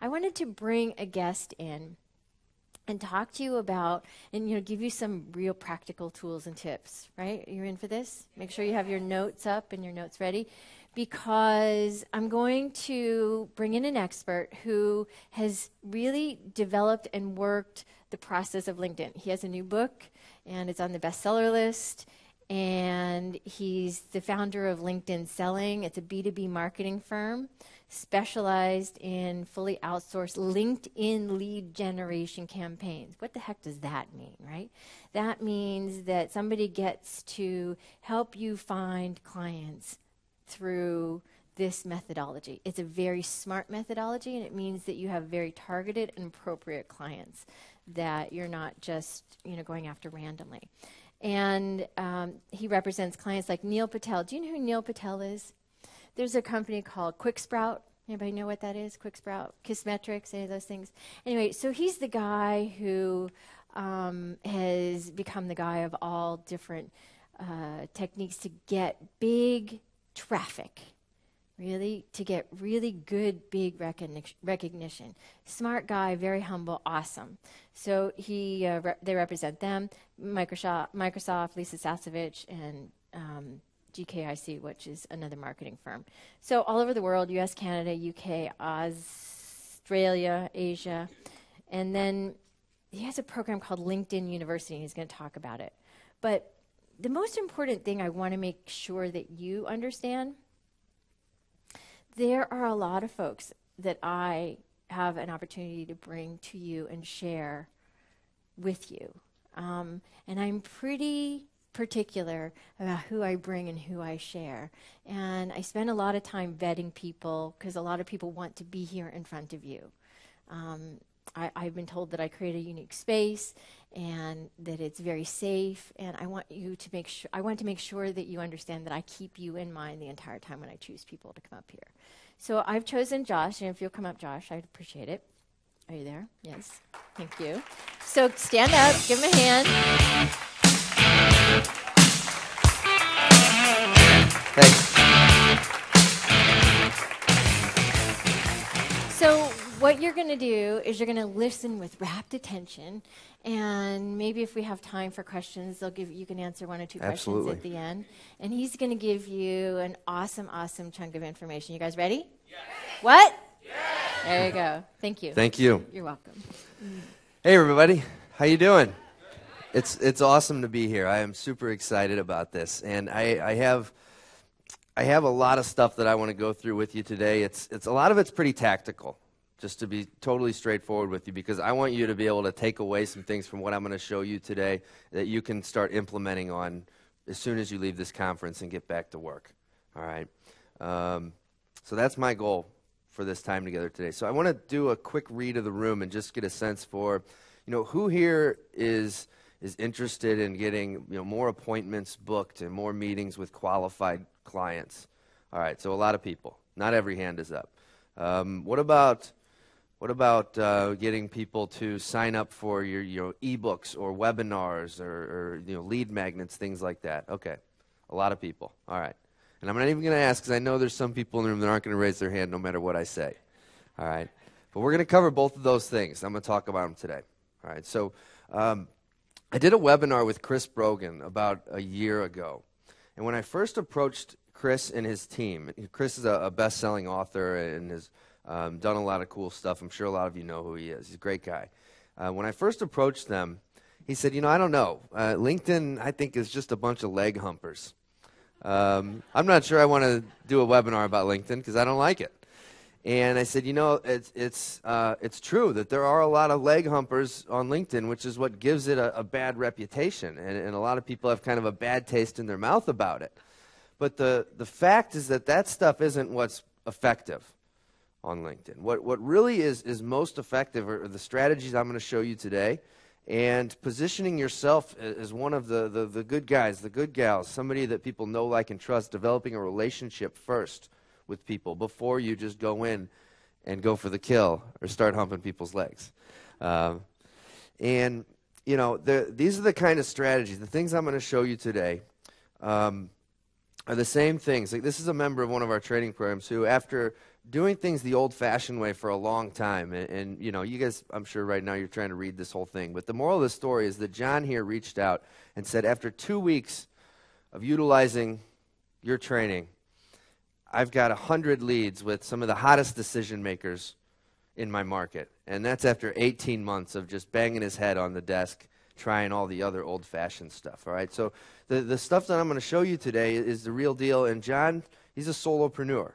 I wanted to bring a guest in and talk to you about, and give you some real practical tools and tips, right? You're in for this? Make sure you have your notes up and your notes ready, because I'm going to bring in an expert who has really developed and worked the process of LinkedIn. He has a new book, and it's on the bestseller list, and he's the founder of LinkedIn Selling. It's a B2B marketing firm specialized in fully outsourced LinkedIn lead generation campaigns. What the heck does that mean, right? That means that somebody gets to help you find clients through this methodology. It's a very smart methodology, and it means that you have very targeted and appropriate clients, that you're not just going after randomly. And he represents clients like Neil Patel. Do you know who Neil Patel is? There's a company called Quick Sprout. Anybody know what that is? Quick Sprout, Kissmetrics, any of those things? Anyway, so he's the guy who has become the guy of all different techniques to get big traffic, really, to get really good, big recognition. Smart guy, very humble, awesome. So they represent them, Microsoft, Lisa Sasevich, and GKIC, which is another marketing firm. So all over the world, US, Canada, UK, Australia, Asia. And then he has a program called LinkedIn University, and he's going to talk about it. But the most important thing I want to make sure that you understand, there are a lot of folks that I have an opportunity to bring to you and share with you. And I'm pretty particular about who I bring and who I share. And I spend a lot of time vetting people, because a lot of people want to be here in front of you. I've been told that I create a unique space and that it's very safe, and I want to make sure that you understand that I keep you in mind the entire time when I choose people to come up here. So I've chosen Josh, and if you'll come up, Josh, I'd appreciate it. Are you there? Yes. Thank you. So stand up, give him a hand. Thanks. So what you're going to do is you're going to listen with rapt attention, and maybe if we have time for questions, you can answer one or two questions at the end. And he's going to give you an awesome, awesome chunk of information. You guys ready? Yes. What? Yes. There you go. Thank you. Thank you. You're welcome. Hey, everybody. How you doing? It's awesome to be here. I am super excited about this, and I have a lot of stuff that I want to go through with you today. It's a lot of it's pretty tactical, just to be totally straightforward with you, because I want you to be able to take away some things from what I'm going to show you today that you can start implementing on as soon as you leave this conference and get back to work. All right. So that's my goal for this time together today. So I want to do a quick read of the room and just get a sense for, who here is interested in getting more appointments booked and more meetings with qualified clients. All right, so a lot of people. Not every hand is up. What about getting people to sign up for your ebooks or webinars or lead magnets, things like that? Okay, a lot of people. All right, and I'm not even going to ask, because I know there's some people in the room that aren't going to raise their hand no matter what I say. All right, but we're going to cover both of those things. I'm going to talk about them today. All right, so I did a webinar with Chris Brogan about a year ago. And when I first approached Chris and his team, Chris is a best-selling author and has done a lot of cool stuff. I'm sure a lot of you know who he is. He's a great guy. When I first approached them, he said, I don't know. LinkedIn, I think, is just a bunch of leg humpers. I'm not sure I want to do a webinar about LinkedIn because I don't like it. And I said, it's true that there are a lot of leg humpers on LinkedIn, which is what gives it a bad reputation. And a lot of people have kind of a bad taste in their mouth about it. But the fact is that stuff isn't what's effective on LinkedIn. What really is most effective are the strategies I'm going to show you today, and positioning yourself as one of the good guys, the good gals, somebody that people know, like, and trust, developing a relationship first with people before you just go in and go for the kill or start humping people's legs. These are the kind of strategies, the things I'm going to show you today are the same things. Like, this is a member of one of our training programs who, after doing things the old-fashioned way for a long time. And you know, you guys, I'm sure right now you're trying to read this whole thing. But the moral of the story is that John here reached out and said, after 2 weeks of utilizing your training, I've got 100 leads with some of the hottest decision makers in my market. And that's after 18 months of just banging his head on the desk, trying all the other old-fashioned stuff, all right? So the stuff that I'm going to show you today is the real deal. And John, he's a solopreneur.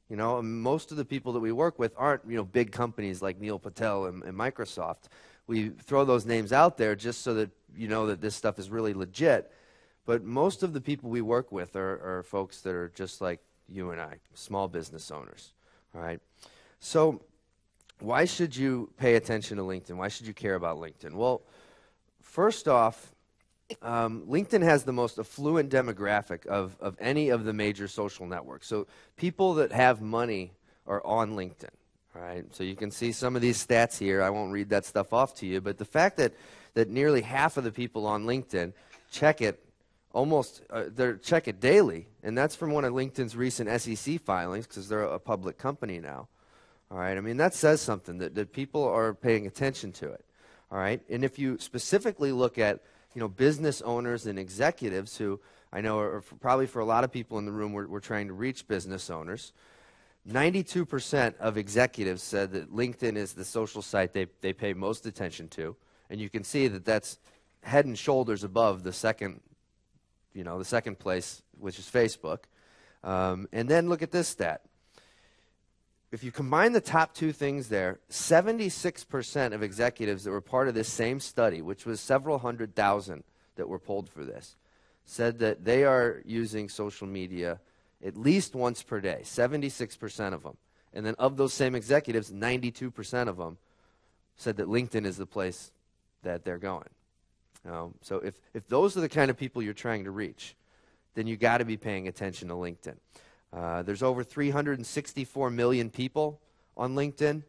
You know, and most of the people that we work with aren't, you know, big companies like Neil Patel and Microsoft. We throw those names out there just so that you know that this stuff is really legit. But most of the people we work with are folks that are just like you and I, small business owners, all right? So why should you pay attention to LinkedIn? Why should you care about LinkedIn? Well, first off, LinkedIn has the most affluent demographic of any of the major social networks. So people that have money are on LinkedIn, all right? So you can see some of these stats here. I won't read that stuff off to you, but the fact that nearly half of the people on LinkedIn check it check it daily, and that's from one of LinkedIn's recent SEC filings because they're a public company now, all right? I mean, that says something, that people are paying attention to it, all right? And if you specifically look at, you know, business owners and executives who I know are probably for a lot of people in the room, we're trying to reach business owners. 92% of executives said that LinkedIn is the social site they pay most attention to, and you can see that that's head and shoulders above the second place, which is Facebook. And then look at this stat. If you combine the top two things there, 76% of executives that were part of this same study, which was several 100,000 that were polled for this, said that they are using social media at least once per day, 76% of them. And then of those same executives, 92% of them said that LinkedIn is the place that they're going. So if those are the kind of people you're trying to reach, then you got to be paying attention to LinkedIn. There's over 364 million people on LinkedIn.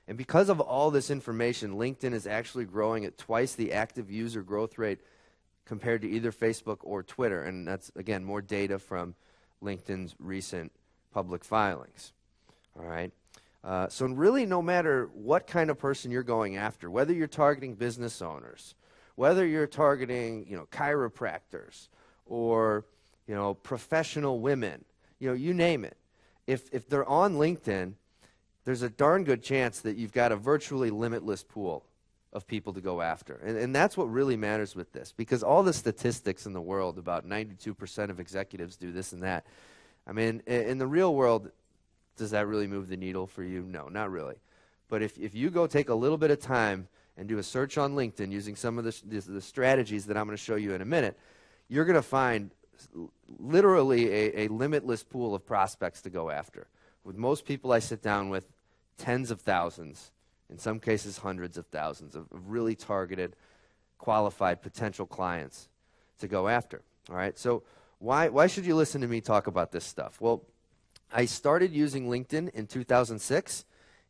And because of all this information, LinkedIn is actually growing at twice the active user growth rate compared to either Facebook or Twitter. And that's, again, more data from LinkedIn's recent public filings. All right. So really, no matter what kind of person you're going after, whether you're targeting business owners, whether you're targeting, you know, chiropractors or, you know, professional women, you know, you name it. If they're on LinkedIn, there's a darn good chance that you've got a virtually limitless pool of people to go after. And that's what really matters with this, because all the statistics in the world about 92% of executives do this and that. I mean, in the real world, does that really move the needle for you? No, not really. But if you go take a little bit of time and do a search on LinkedIn using some of the strategies that I'm going to show you in a minute, you're going to find literally a limitless pool of prospects to go after. With most people I sit down with, tens of thousands, in some cases hundreds of thousands of really targeted, qualified potential clients to go after. All right, so why should you listen to me talk about this stuff? Well, I started using LinkedIn in 2006.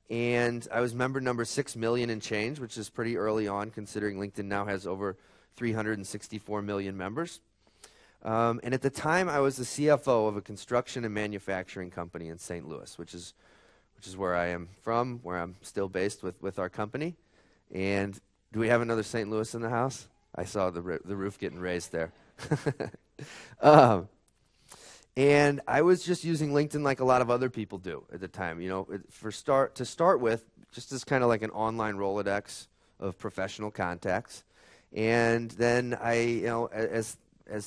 And I was member number 6 million and change, which is pretty early on, considering LinkedIn now has over 364 million members. And at the time, I was the CFO of a construction and manufacturing company in St. Louis, which is where I am from, where I'm still based with our company. And do we have another St. Louis in the house? I saw the roof getting raised there. And I was just using LinkedIn like a lot of other people do at the time. You know, to start with, just as kind of like an online Rolodex of professional contacts. And then as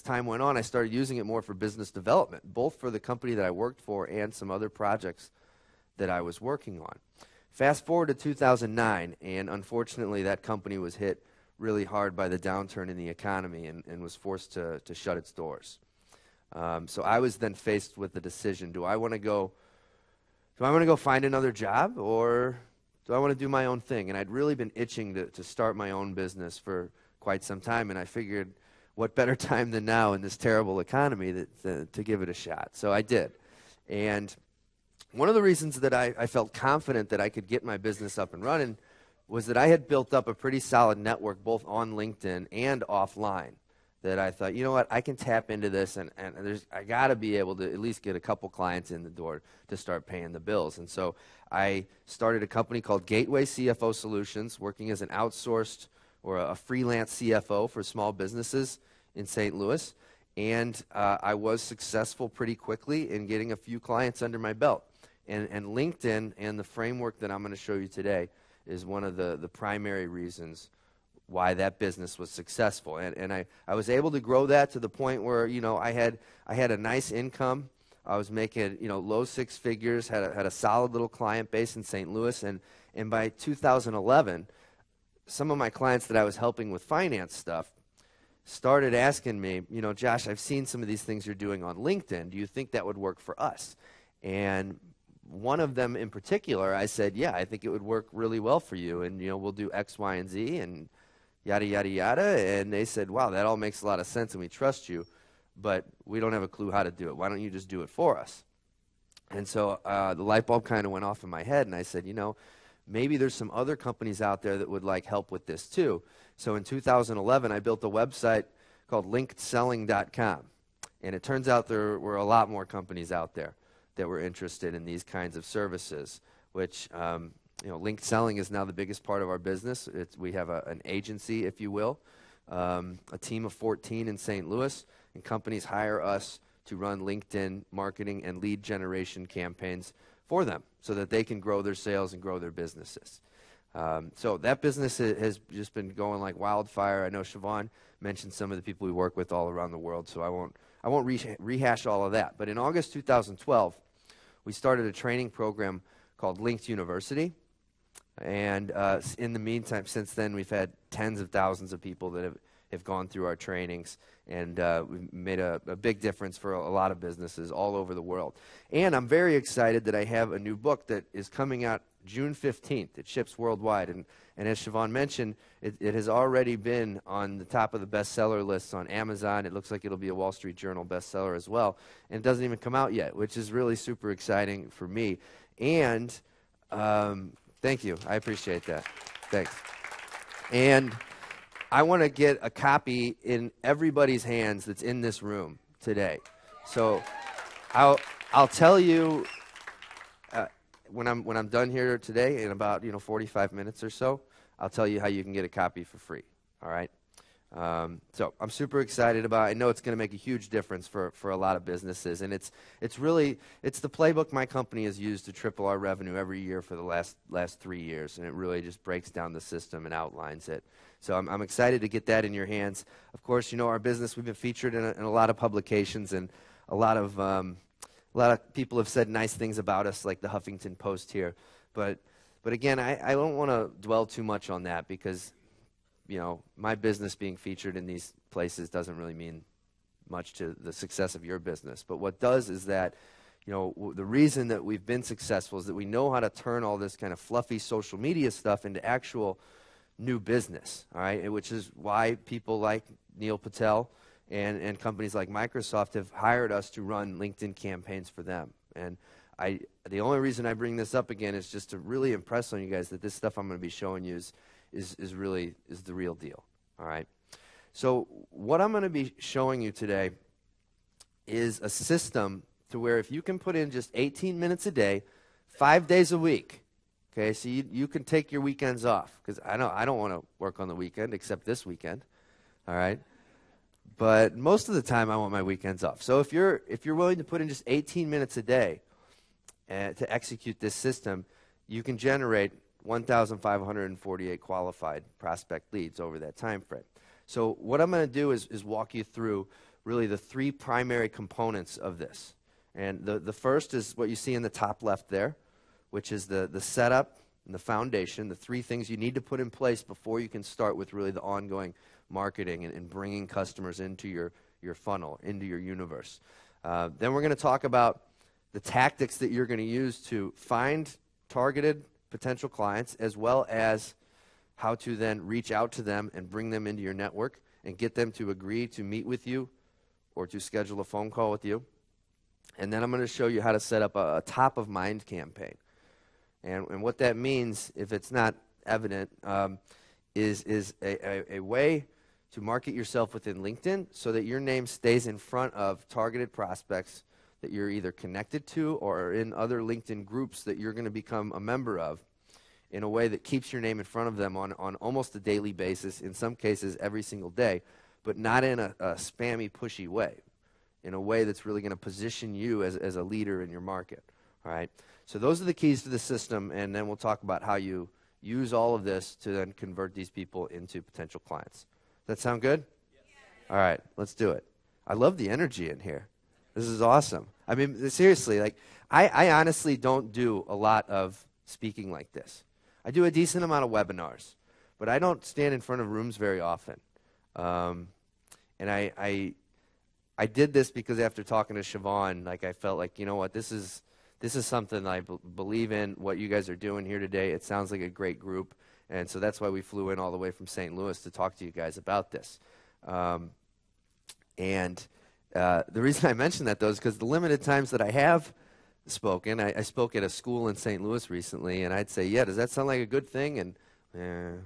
time went on, I started using it more for business development, both for the company that I worked for and some other projects that I was working on. Fast forward to 2009, and unfortunately that company was hit really hard by the downturn in the economy and was forced to shut its doors. So I was then faced with the decision: do I want to go find another job, or do I want to do my own thing? And I'd really been itching to start my own business for quite some time, and I figured, what better time than now in this terrible economy to give it a shot? So I did. And one of the reasons that I felt confident that I could get my business up and running was that I had built up a pretty solid network both on LinkedIn and offline. that I thought, you know what, I can tap into this, and I got to be able to at least get a couple clients in the door to start paying the bills. And so I started a company called Gateway CFO Solutions, working as an outsourced or a freelance CFO for small businesses in St. Louis. And I was successful pretty quickly in getting a few clients under my belt. And LinkedIn and the framework that I'm going to show you today is one of the primary reasons why that business was successful. And I was able to grow that to the point where, I had a nice income. I was making, low six figures, had a solid little client base in St. Louis. And by 2011, some of my clients that I was helping with finance stuff started asking me, Josh, I've seen some of these things you're doing on LinkedIn. Do you think that would work for us? And one of them in particular, I said, yeah, I think it would work really well for you. And, we'll do X, Y, and Z, and yada, yada, yada. And they said, wow, that all makes a lot of sense, and we trust you, but we don't have a clue how to do it. Why don't you just do it for us? And so the light bulb kind of went off in my head, and I said, maybe there's some other companies out there that would like help with this too. So in 2011, I built a website called linkedselling.com. And it turns out there were a lot more companies out there that were interested in these kinds of services, which linked selling is now the biggest part of our business. We have an agency, if you will, a team of 14 in St. Louis, and companies hire us to run LinkedIn marketing and lead generation campaigns for them so that they can grow their sales and grow their businesses. So that business has just been going like wildfire. I know Sheevaun mentioned some of the people we work with all around the world, so I won't rehash all of that. But in August 2012, we started a training program called Linked University. And in the meantime, since then, we've had tens of thousands of people that have gone through our trainings, and we've made a big difference for a lot of businesses all over the world. And I'm very excited that I have a new book that is coming out June 15th. It ships worldwide. And as Sheevaun mentioned, it has already been on the top of the bestseller lists on Amazon. It looks like it'll be a Wall Street Journal bestseller as well. And it doesn't even come out yet, which is really super exciting for me. And thank you. I appreciate that. Thanks. And I want to get a copy in everybody's hands that's in this room today. So I'll tell you when I'm done here today in about 45 minutes or so, I'll tell you how you can get a copy for free. All right. So I'm super excited about it. I know it's going to make a huge difference for a lot of businesses, and it's the playbook my company has used to triple our revenue every year for the last 3 years, and it really just breaks down the system and outlines it. So I'm excited to get that in your hands. Of course, our business, we've been featured in a lot of publications, and a lot of people have said nice things about us, like the Huffington Post here. But again, I don't want to dwell too much on that, because my business being featured in these places doesn't really mean much to the success of your business. But what does is that, the reason that we've been successful is that we know how to turn all this kind of fluffy social media stuff into actual new business, all right? Which is why people like Neil Patel and companies like Microsoft have hired us to run LinkedIn campaigns for them. And the only reason I bring this up again is just to really impress on you guys that this stuff I'm going to be showing you is the real deal. All right. So what I'm going to be showing you today is a system to where if you can put in just 18 minutes a day, 5 days a week. Okay, so you can take your weekends off, because I don't want to work on the weekend except this weekend. All right. But most of the time I want my weekends off. So if you're willing to put in just 18 minutes a day to execute this system, you can generate 1,548 qualified prospect leads over that time frame. So what I'm going to do is walk you through really the three primary components of this. And the first is what you see in the top left there, which is the setup and the foundation, the three things you need to put in place before you can start with really the ongoing marketing and bringing customers into your funnel, into your universe. Then we're going to talk about the tactics that you're going to use to find targeted potential clients, as well as how to then reach out to them and bring them into your network and get them to agree to meet with you or to schedule a phone call with you. And then I'm going to show you how to set up a top-of-mind campaign. And what that means, if it's not evident, is a way to market yourself within LinkedIn so that your name stays in front of targeted prospects that you're either connected to or are in other LinkedIn groups that you're going to become a member of in a way that keeps your name in front of them on almost a daily basis, in some cases every single day, but not in a spammy, pushy way, in a way that's really going to position you as a leader in your market. All right? So those are the keys to the system, and then we'll talk about how you use all of this to then convert these people into potential clients. Does that sound good? Yes. All right, let's do it. I love the energy in here. This is awesome. I mean, seriously, like I honestly don't do a lot of speaking like this. I do a decent amount of webinars, but I don't stand in front of rooms very often. And I did this because after talking to Sheevaun, like I felt like, you know what, this is something I believe in, what you guys are doing here today. It sounds like a great group, and so that's why we flew in all the way from St. Louis to talk to you guys about this. The reason I mention that, though, is because the limited times that I have spoken, I spoke at a school in St. Louis recently, and I'd say, yeah, does that sound like a good thing? And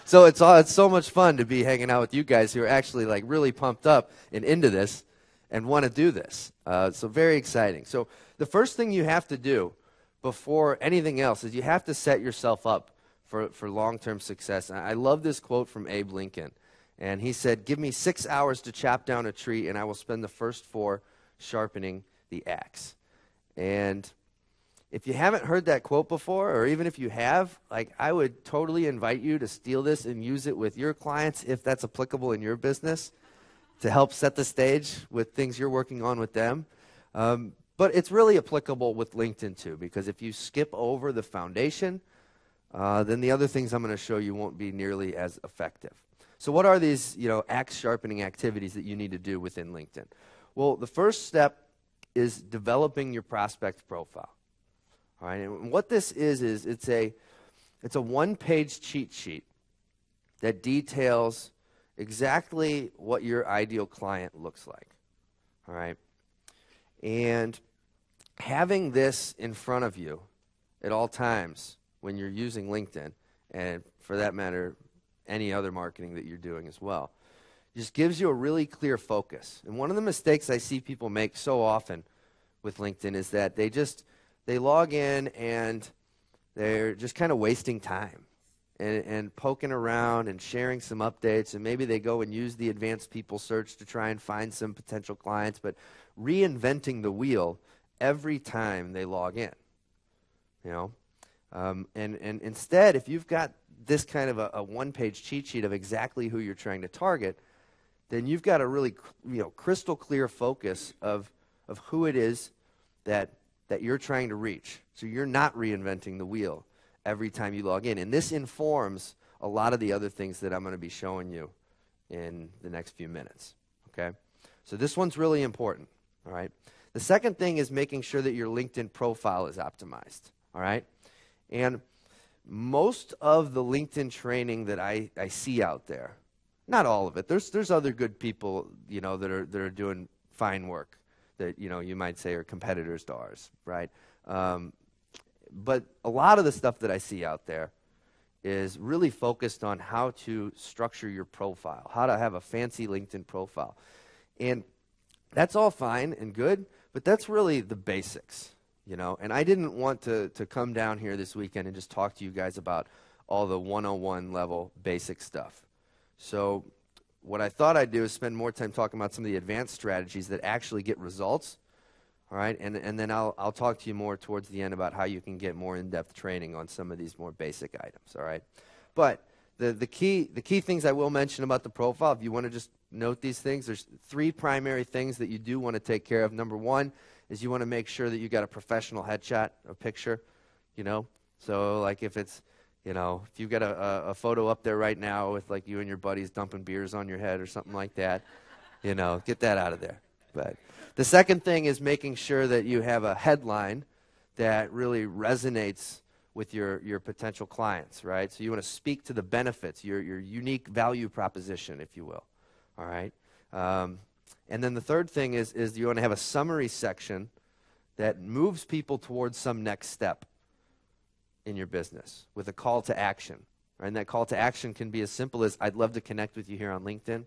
so it's so much fun to be hanging out with you guys who are actually like really pumped up and into this and want to do this. So very exciting. So the first thing you have to do before anything else is you have to set yourself up for long-term success. And I love this quote from Abe Lincoln. And he said, "Give me 6 hours to chop down a tree, and I will spend the first 4 sharpening the axe." And if you haven't heard that quote before, or even if you have, like I would totally invite you to steal this and use it with your clients if that's applicable in your business to help set the stage with things you're working on with them. But it's really applicable with LinkedIn too, because if you skip over the foundation, then the other things I'm going to show you won't be nearly as effective. So what are these, axe sharpening activities that you need to do within LinkedIn? Well, the first step is developing your prospect profile. All right, and what this is it's a one-page cheat sheet that details exactly what your ideal client looks like. All right, and having this in front of you at all times when you're using LinkedIn, and for that matter, any other marketing that you're doing as well, just gives you a really clear focus. And one of the mistakes I see people make so often with LinkedIn is that they log in and they're just kind of wasting time and poking around and sharing some updates, and maybe they go and use the advanced people search to try and find some potential clients, but reinventing the wheel every time they log in. And instead, if you've got this kind of a one-page cheat sheet of exactly who you're trying to target, then you've got a really crystal clear focus of who it is that you're trying to reach. So you're not reinventing the wheel every time you log in. And this informs a lot of the other things that I'm going to be showing you in the next few minutes. Okay? So this one's really important. All right? The second thing is making sure that your LinkedIn profile is optimized. All right? And most of the LinkedIn training that I see out there, not all of it, there's other good people, that are doing fine work that, you might say are competitors to ours, right? But a lot of the stuff that I see out there is really focused on how to structure your profile, how to have a fancy LinkedIn profile. And that's all fine and good, but that's really the basics. And I didn't want to come down here this weekend and just talk to you guys about all the 101 level basic stuff. So what I thought I'd do is spend more time talking about some of the advanced strategies that actually get results. All right, and then I'll talk to you more towards the end about how you can get more in-depth training on some of these more basic items. All right, but the key things I will mention about the profile, if you want to just note these things, there's 3 primary things that you do want to take care of. Number 1 is you want to make sure that you got a professional headshot, a picture, So like if it's, if you've got a photo up there right now with like you and your buddies dumping beers on your head or something like that, get that out of there. But the second thing is making sure that you have a headline that really resonates with your potential clients, right? So you want to speak to the benefits, your unique value proposition, if you will. All right? And then the third thing is you want to have a summary section that moves people towards some next step in your business with a call to action. Right? And that call to action can be as simple as, I'd love to connect with you here on LinkedIn.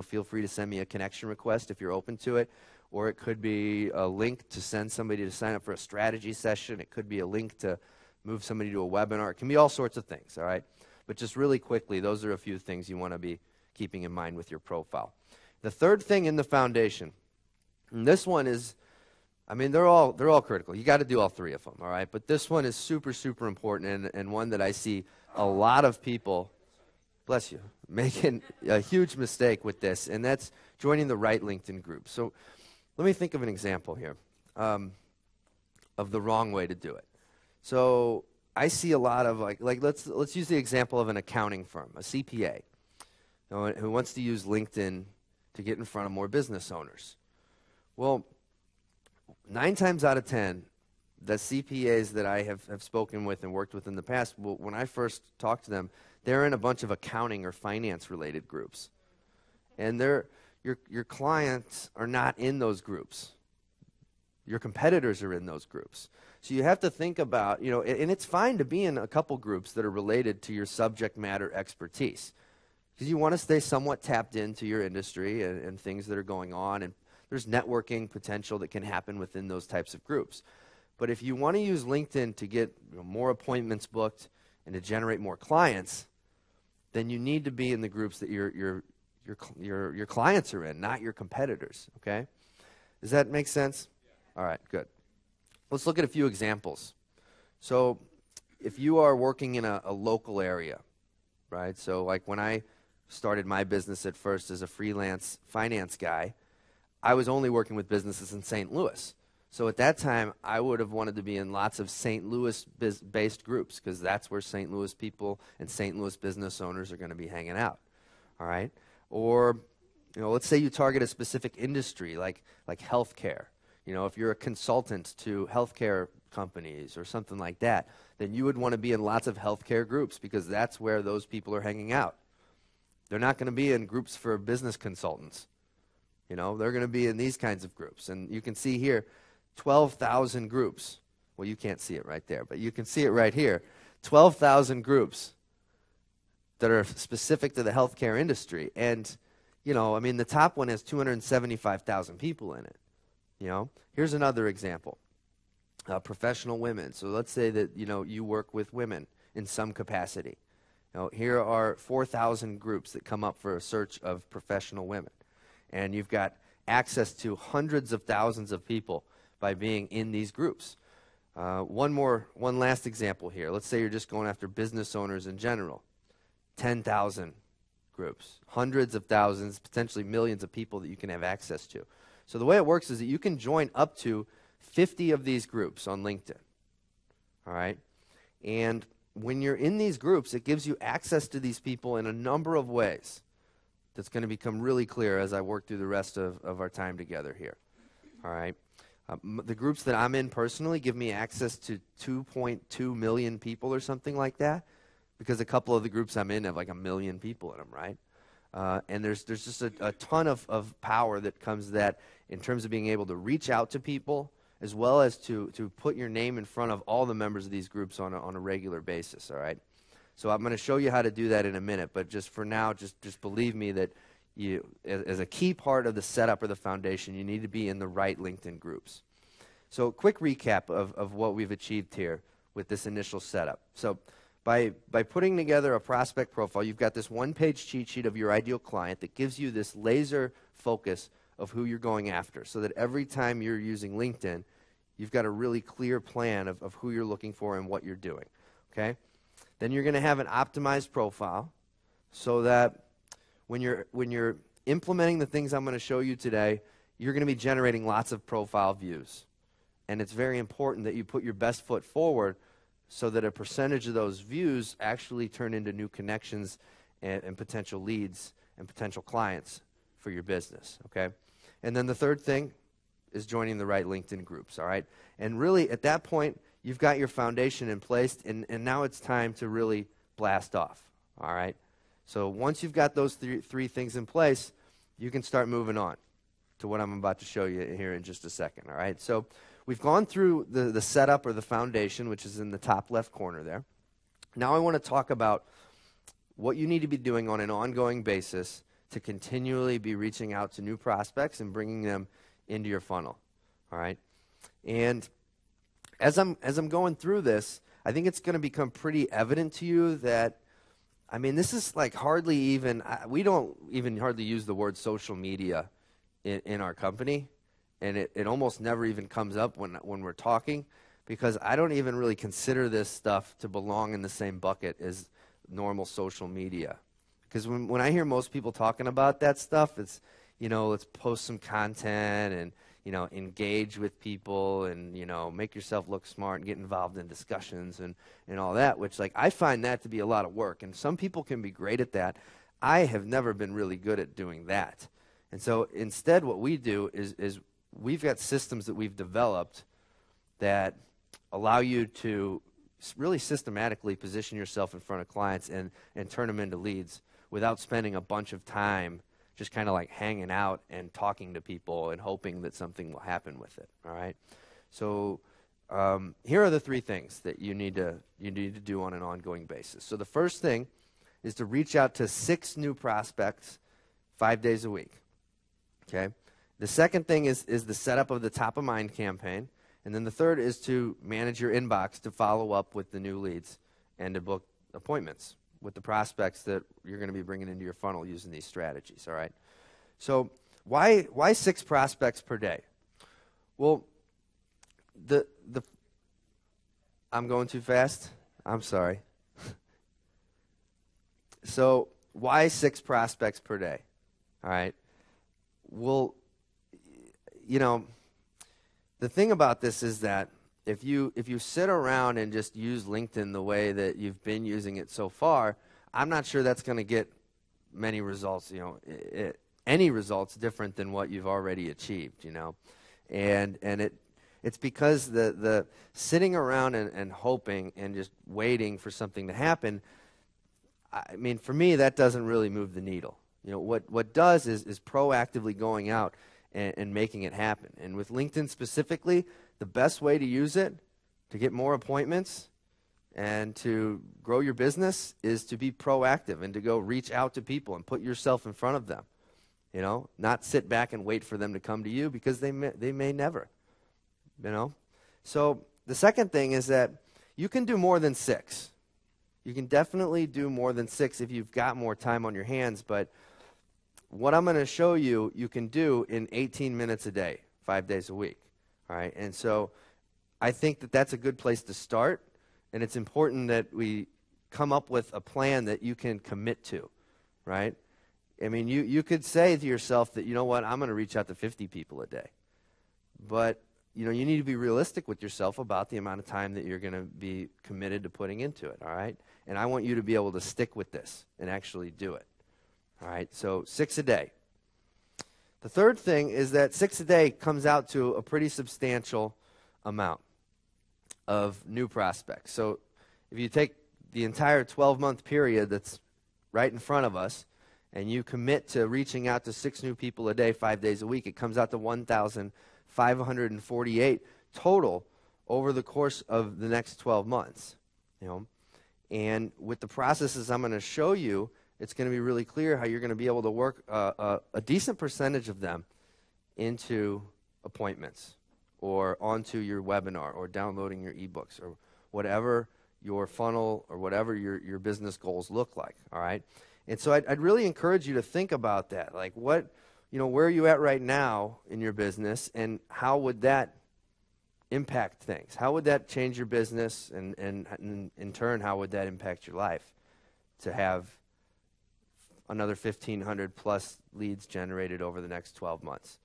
Feel free to send me a connection request if you're open to it. Or it could be a link to send somebody to sign up for a strategy session. It could be a link to move somebody to a webinar. It can be all sorts of things, all right? But just really quickly, those are a few things you want to be keeping in mind with your profile. The third thing in the foundation, and this one is, they're all critical. You got to do all three of them, all right? But this one is super, super important, and one that I see a lot of people, bless you, making a huge mistake with this, and that's joining the right LinkedIn group. So let me think of an example here of the wrong way to do it. So I see a lot of let's use the example of an accounting firm, a CPA, who wants to use LinkedIn to get in front of more business owners. Well, 9 times out of 10, the CPAs that I have spoken with and worked with in the past, when I first talked to them, they're in a bunch of accounting or finance-related groups. And your clients are not in those groups. Your competitors are in those groups. So you have to think about, and it's fine to be in a couple groups that are related to your subject matter expertise, because you want to stay somewhat tapped into your industry and things that are going on, and there's networking potential that can happen within those types of groups. But if you want to use LinkedIn to get more appointments booked and to generate more clients, then you need to be in the groups that your clients are in, not your competitors, okay? Does that make sense? All right, good. Let's look at a few examples. So if you are working in a local area, right? So like when I started my business at first as a freelance finance guy, I was only working with businesses in St. Louis. So at that time, I would have wanted to be in lots of St. Louis-based groups, because that's where St. Louis people and St. Louis business owners are going to be hanging out, all right? Or, let's say you target a specific industry like healthcare. If you're a consultant to healthcare companies or something like that, then you would want to be in lots of healthcare groups, because that's where those people are hanging out. They're not going to be in groups for business consultants. They're going to be in these kinds of groups. And you can see here, 12,000 groups. Well, you can't see it right there, but you can see it right here. 12,000 groups that are specific to the healthcare industry. And, the top one has 275,000 people in it. Here's another example. Professional women. So let's say that, you work with women in some capacity. Here are 4,000 groups that come up for a search of professional women. And you've got access to hundreds of thousands of people by being in these groups. One last example here. Let's say you're just going after business owners in general. 10,000 groups, hundreds of thousands, potentially millions of people that you can have access to. So the way it works is that you can join up to 50 of these groups on LinkedIn, all right? And when you're in these groups, it gives you access to these people in a number of ways. That's going to become really clear as I work through the rest of our time together here, all right? The groups that I'm in personally give me access to 2.2 million people or something like that, because a couple of the groups I'm in have like 1 million people in them, right? And there's just a ton of power that comes to that in terms of being able to reach out to people, as well as to put your name in front of all the members of these groups on a regular basis, all right? So I'm going to show you how to do that in a minute, but just for now, just believe me that you, as a key part of the setup or the foundation, you need to be in the right LinkedIn groups. So a quick recap of what we've achieved here with this initial setup. So by putting together a prospect profile, you've got this one-page cheat sheet of your ideal client that gives you this laser focus of who you're going after, so that every time you're using LinkedIn, you've got a really clear plan of who you're looking for and what you're doing, okay? Then you're going to have an optimized profile so that when you're implementing the things I'm going to show you today, you're going to be generating lots of profile views. And it's very important that you put your best foot forward so that a percentage of those views actually turn into new connections and potential leads and potential clients for your business, okay? And then the third thing is joining the right LinkedIn groups, all right? And really, at that point, you've got your foundation in place, and now it's time to really blast off, all right? So once you've got those three things in place, you can start moving on to what I'm about to show you here in just a second, all right? So we've gone through the setup or the foundation, which is in the top left corner there. Now I want to talk about what you need to be doing on an ongoing basis to continually be reaching out to new prospects and bringing them into your funnel. All right? And as I'm going through this, I think it's going to become pretty evident to you that, I mean, this is like hardly even, we don't even hardly use the word social media in our company, and it almost never even comes up when we're talking, because I don't even really consider this stuff to belong in the same bucket as normal social media. Because when I hear most people talking about that stuff, it's, let's post some content and, engage with people and, make yourself look smart and get involved in discussions and all that, which, like, I find that to be a lot of work. And some people can be great at that. I have never been really good at doing that. And so instead what we do is we've got systems that we've developed that allow you to really systematically position yourself in front of clients and turn them into leads without spending a bunch of time just kind of like hanging out and talking to people and hoping that something will happen with it. All right. So here are the three things that you need to do on an ongoing basis. So the first thing is to reach out to 6 new prospects 5 days a week. Okay. The second thing is the setup of the top of mind campaign. And then the third is to manage your inbox to follow up with the new leads and to book appointments with the prospects that you're going to be bringing into your funnel using these strategies, all right? So why 6 prospects per day? Well, I'm going too fast? I'm sorry. So why 6 prospects per day? All right. Well, the thing about this is that if you sit around and just use LinkedIn the way that you've been using it so far, I'm not sure that's going to get many results, any results different than what you've already achieved, And it's because the sitting around and hoping and just waiting for something to happen, I mean, for me, that doesn't really move the needle. What does is proactively going out and making it happen. And with LinkedIn specifically, the best way to use it to get more appointments and to grow your business is to be proactive and to go reach out to people and put yourself in front of them. Not sit back and wait for them to come to you, because they may never. So the second thing is that you can do more than 6. You can definitely do more than 6 if you've got more time on your hands, but what I'm going to show you, you can do in 18 minutes a day, 5 days a week. All right, and so I think that that's a good place to start, and it's important that we come up with a plan that you can commit to, right? I mean, you could say to yourself that, I'm going to reach out to 50 people a day. But, you need to be realistic with yourself about the amount of time that you're going to be committed to putting into it, all right? And I want you to be able to stick with this and actually do it. All right, so 6 a day. The third thing is that 6 a day comes out to a pretty substantial amount of new prospects. So if you take the entire 12-month period that's right in front of us and you commit to reaching out to 6 new people a day, 5 days a week, it comes out to 1,548 total over the course of the next 12 months. And with the processes I'm going to show you, it's going to be really clear how you're going to be able to work a decent percentage of them into appointments or onto your webinar or downloading your ebooks or whatever your funnel or whatever your business goals look like, all right? And so I'd really encourage you to think about that. Like where are you at right now in your business, and how would that impact things? How would that change your business, and in turn, how would that impact your life to have another 1,500 plus leads generated over the next 12 months?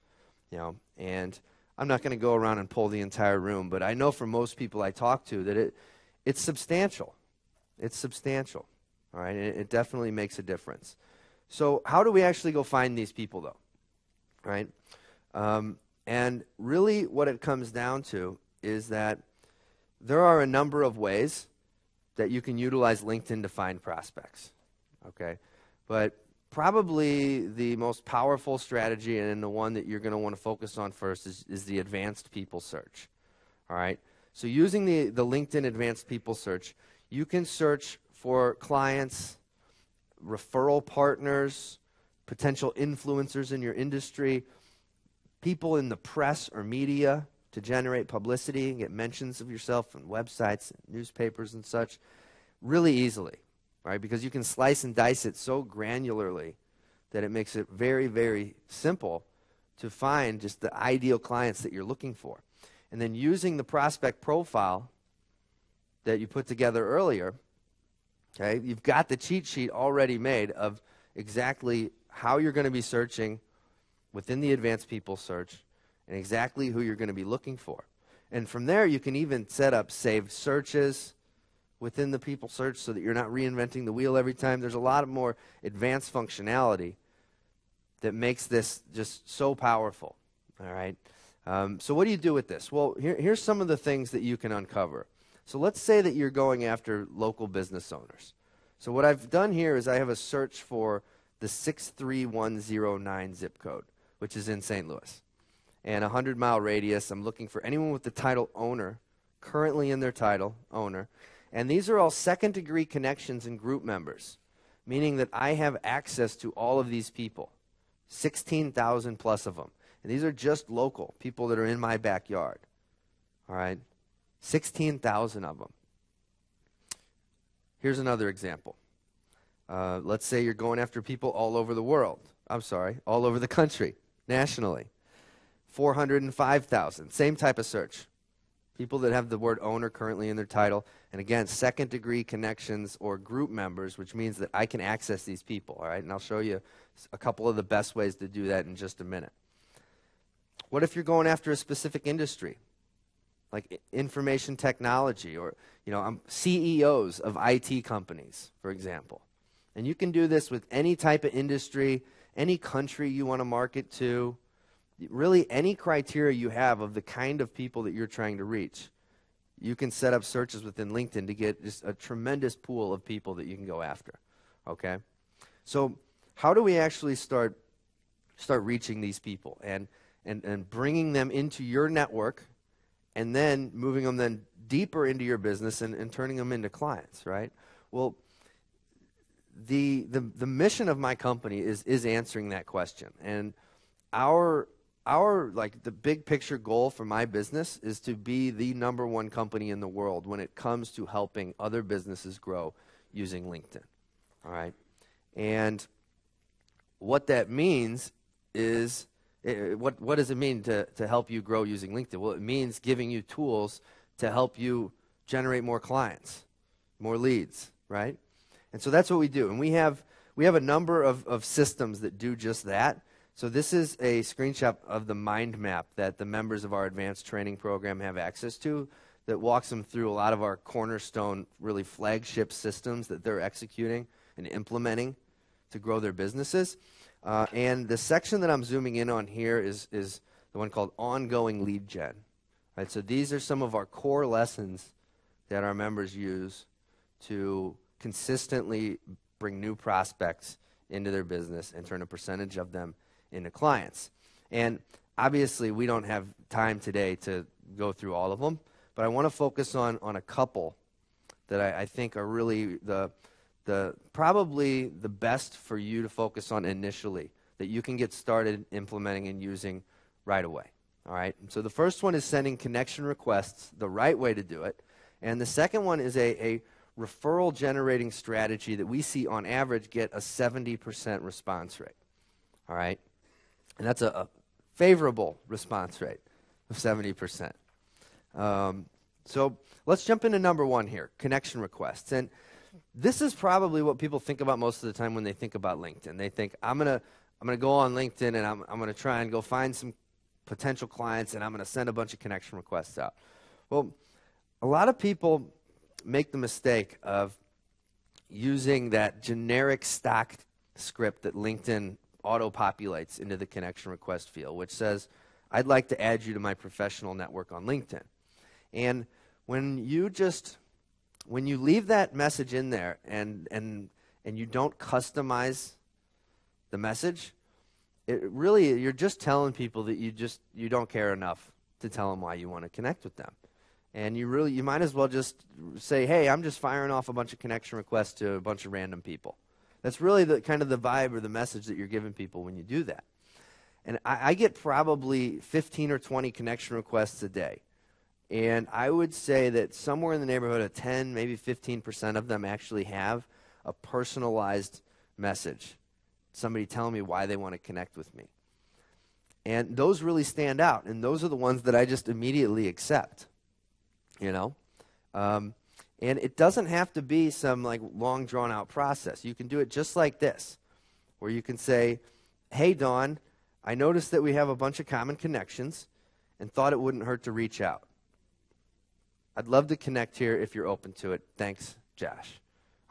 And I'm not going to go around and pull the entire room, but I know for most people I talk to that it's substantial. It's substantial, all right? And it definitely makes a difference. So how do we actually go find these people, though, right? And really what it comes down to is that there are a number of ways that you can utilize LinkedIn to find prospects, okay? But probably the most powerful strategy, and the one that you're going to want to focus on first, is the advanced people search, all right? So using the LinkedIn advanced people search, you can search for clients referral partners, potential influencers in your industry, people in the press or media to generate publicity and get mentions of yourself on websites, newspapers and such, really easily, right? Because you can slice and dice it so granularly that it makes it very, very simple to find just the ideal clients that you're looking for. And then using the prospect profile that you put together earlier, okay, you've got the cheat sheet already made of exactly how you're going to be searching within the advanced people search and exactly who you're going to be looking for. And from there, you can even set up saved searches within the people search so that you're not reinventing the wheel every time. There's a lot of more advanced functionality that makes this just so powerful, all right? So what do you do with this? Well, here's some of the things that you can uncover. So let's say that you're going after local business owners. So what I've done here is I have a search for the 63109 zip code, which is in St. Louis. And a 100-mile radius, I'm looking for anyone with the title owner, currently in their title, owner. And these are all second-degree connections and group members, meaning that I have access to all of these people, 16,000 plus of them. And these are just local, people that are in my backyard, all right? 16,000 of them. Here's another example. Let's say you're going after people all over the world. I'm sorry, all over the country, nationally. 405,000, same type of search. People that have the word owner currently in their title. And again, second-degree connections or group members, which means that I can access these people, all right? And I'll show you a couple of the best ways to do that in just a minute. What if you're going after a specific industry, like information technology or, CEOs of IT companies, for example? And you can do this with any type of industry, any country you want to market to, really any criteria you have of the kind of people that you're trying to reach. You can set up searches within LinkedIn to get just a tremendous pool of people that you can go after, okay? So how do we actually start reaching these people and bringing them into your network and then moving them then deeper into your business and turning them into clients, right? Well, the mission of my company is answering that question. And our the big picture goal for my business is to be the #1 company in the world when it comes to helping other businesses grow using LinkedIn. All right? And what that means is, what does it mean to help you grow using LinkedIn? Well, it means giving you tools to help you generate more clients, more leads, right? And so that's what we do. And we have a number of systems that do just that. So this is a screenshot of the mind map that the members of our advanced training program have access to that walks them through a lot of our cornerstone, really flagship systems that they're executing and implementing to grow their businesses. And the section that I'm zooming in on here is the one called Ongoing Lead Gen. Right, so these are some of our core lessons that our members use to consistently bring new prospects into their business and turn a percentage of them into clients. And obviously, we don't have time today to go through all of them, but I want to focus on a couple that I think are really probably the best for you to focus on initially, that you can get started implementing and using right away. All right? And so the first one is sending connection requests, the right way to do it. And the second one is a referral generating strategy that we see on average get a 70% response rate. All right? And that's a favorable response rate of 70%. So let's jump into number one here, connection requests. And this is probably what people think about most of the time when they think about LinkedIn. They think, I'm gonna go on LinkedIn and I'm gonna try and go find some potential clients and I'm gonna send a bunch of connection requests out. Well, a lot of people make the mistake of using that generic stock script that LinkedIn auto-populates into the connection request field, which says, I'd like to add you to my professional network on LinkedIn. And when you leave that message in there and you don't customize the message, you're just telling people that you don't care enough to tell them why you want to connect with them. And you might as well just say, hey, I'm just firing off a bunch of connection requests to a bunch of random people. That's really the kind of the vibe or the message that you're giving people when you do that. And I get probably 15 or 20 connection requests a day. And I would say that somewhere in the neighborhood of 10, maybe 15% of them actually have a personalized message. Somebody telling me why they want to connect with me. And those really stand out. And those are the ones that I just immediately accept, you know. And it doesn't have to be some like long drawn out process. You can do it just like this, where you can say, hey, Dawn, I noticed that we have a bunch of common connections and thought it wouldn't hurt to reach out. I'd love to connect here if you're open to it. Thanks, Josh.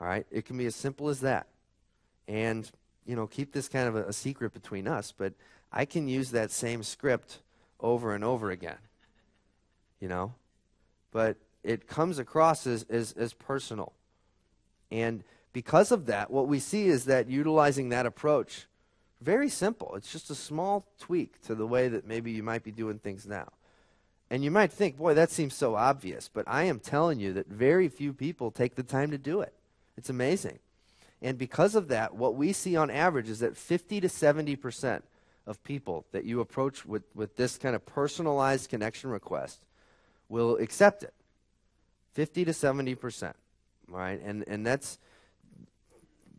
All right? It can be as simple as that. And, you know, keep this kind of a secret between us, but I can use that same script over and over again, you know? But it comes across as personal. And because of that, what we see is that utilizing that approach, very simple. It's just a small tweak to the way that maybe you might be doing things now. And you might think, boy, that seems so obvious. But I am telling you that very few people take the time to do it. It's amazing. And because of that, what we see on average is that 50 to 70% of people that you approach with this kind of personalized connection request will accept it. 50 to 70%, all right? And that's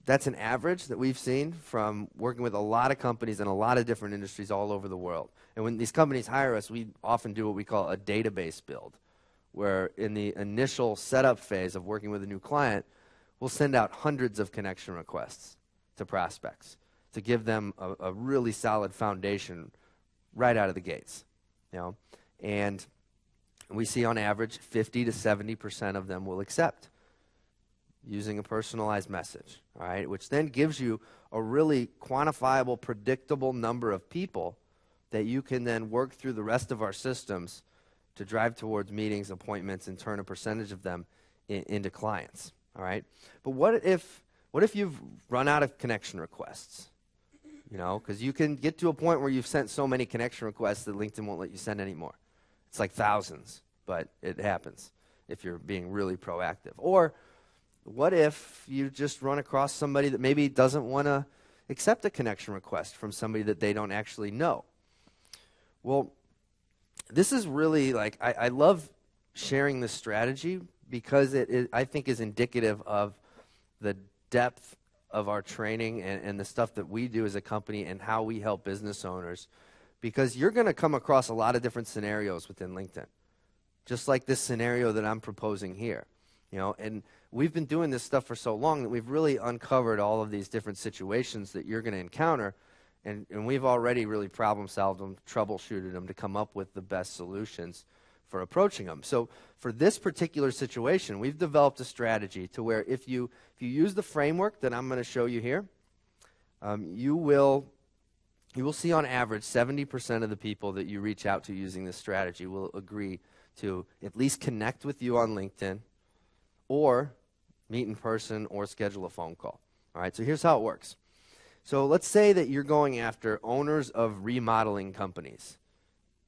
an average that we've seen from working with a lot of companies in a lot of different industries all over the world. And when these companies hire us, we often do what we call a database build, where in the initial setup phase of working with a new client, we'll send out hundreds of connection requests to prospects to give them a really solid foundation right out of the gates, you know? And we see on average 50 to 70% of them will accept using a personalized message, all right, which then gives you a really quantifiable, predictable number of people that you can then work through the rest of our systems to drive towards meetings, appointments, and turn a percentage of them into clients, all right? But what if you've run out of connection requests? You know, because you can get to a point where you've sent so many connection requests that LinkedIn won't let you send anymore. It's like thousands, but it happens if you're being really proactive. Or what if you just run across somebody that maybe doesn't want to accept a connection request from somebody that they don't actually know? Well, this is really like, I love sharing this strategy because it I think is indicative of the depth of our training and the stuff that we do as a company and how we help business owners, because you're going to come across a lot of different scenarios within LinkedIn, just like this scenario that I'm proposing here, you know. And we've been doing this stuff for so long that we've really uncovered all of these different situations that you're going to encounter, and we've already really problem solved them, troubleshooted them to come up with the best solutions for approaching them. So for this particular situation, we've developed a strategy to where if you use the framework that I'm going to show you here, you will see on average 70% of the people that you reach out to using this strategy will agree to at least connect with you on LinkedIn or meet in person or schedule a phone call. All right, so here's how it works. So let's say that you're going after owners of remodeling companies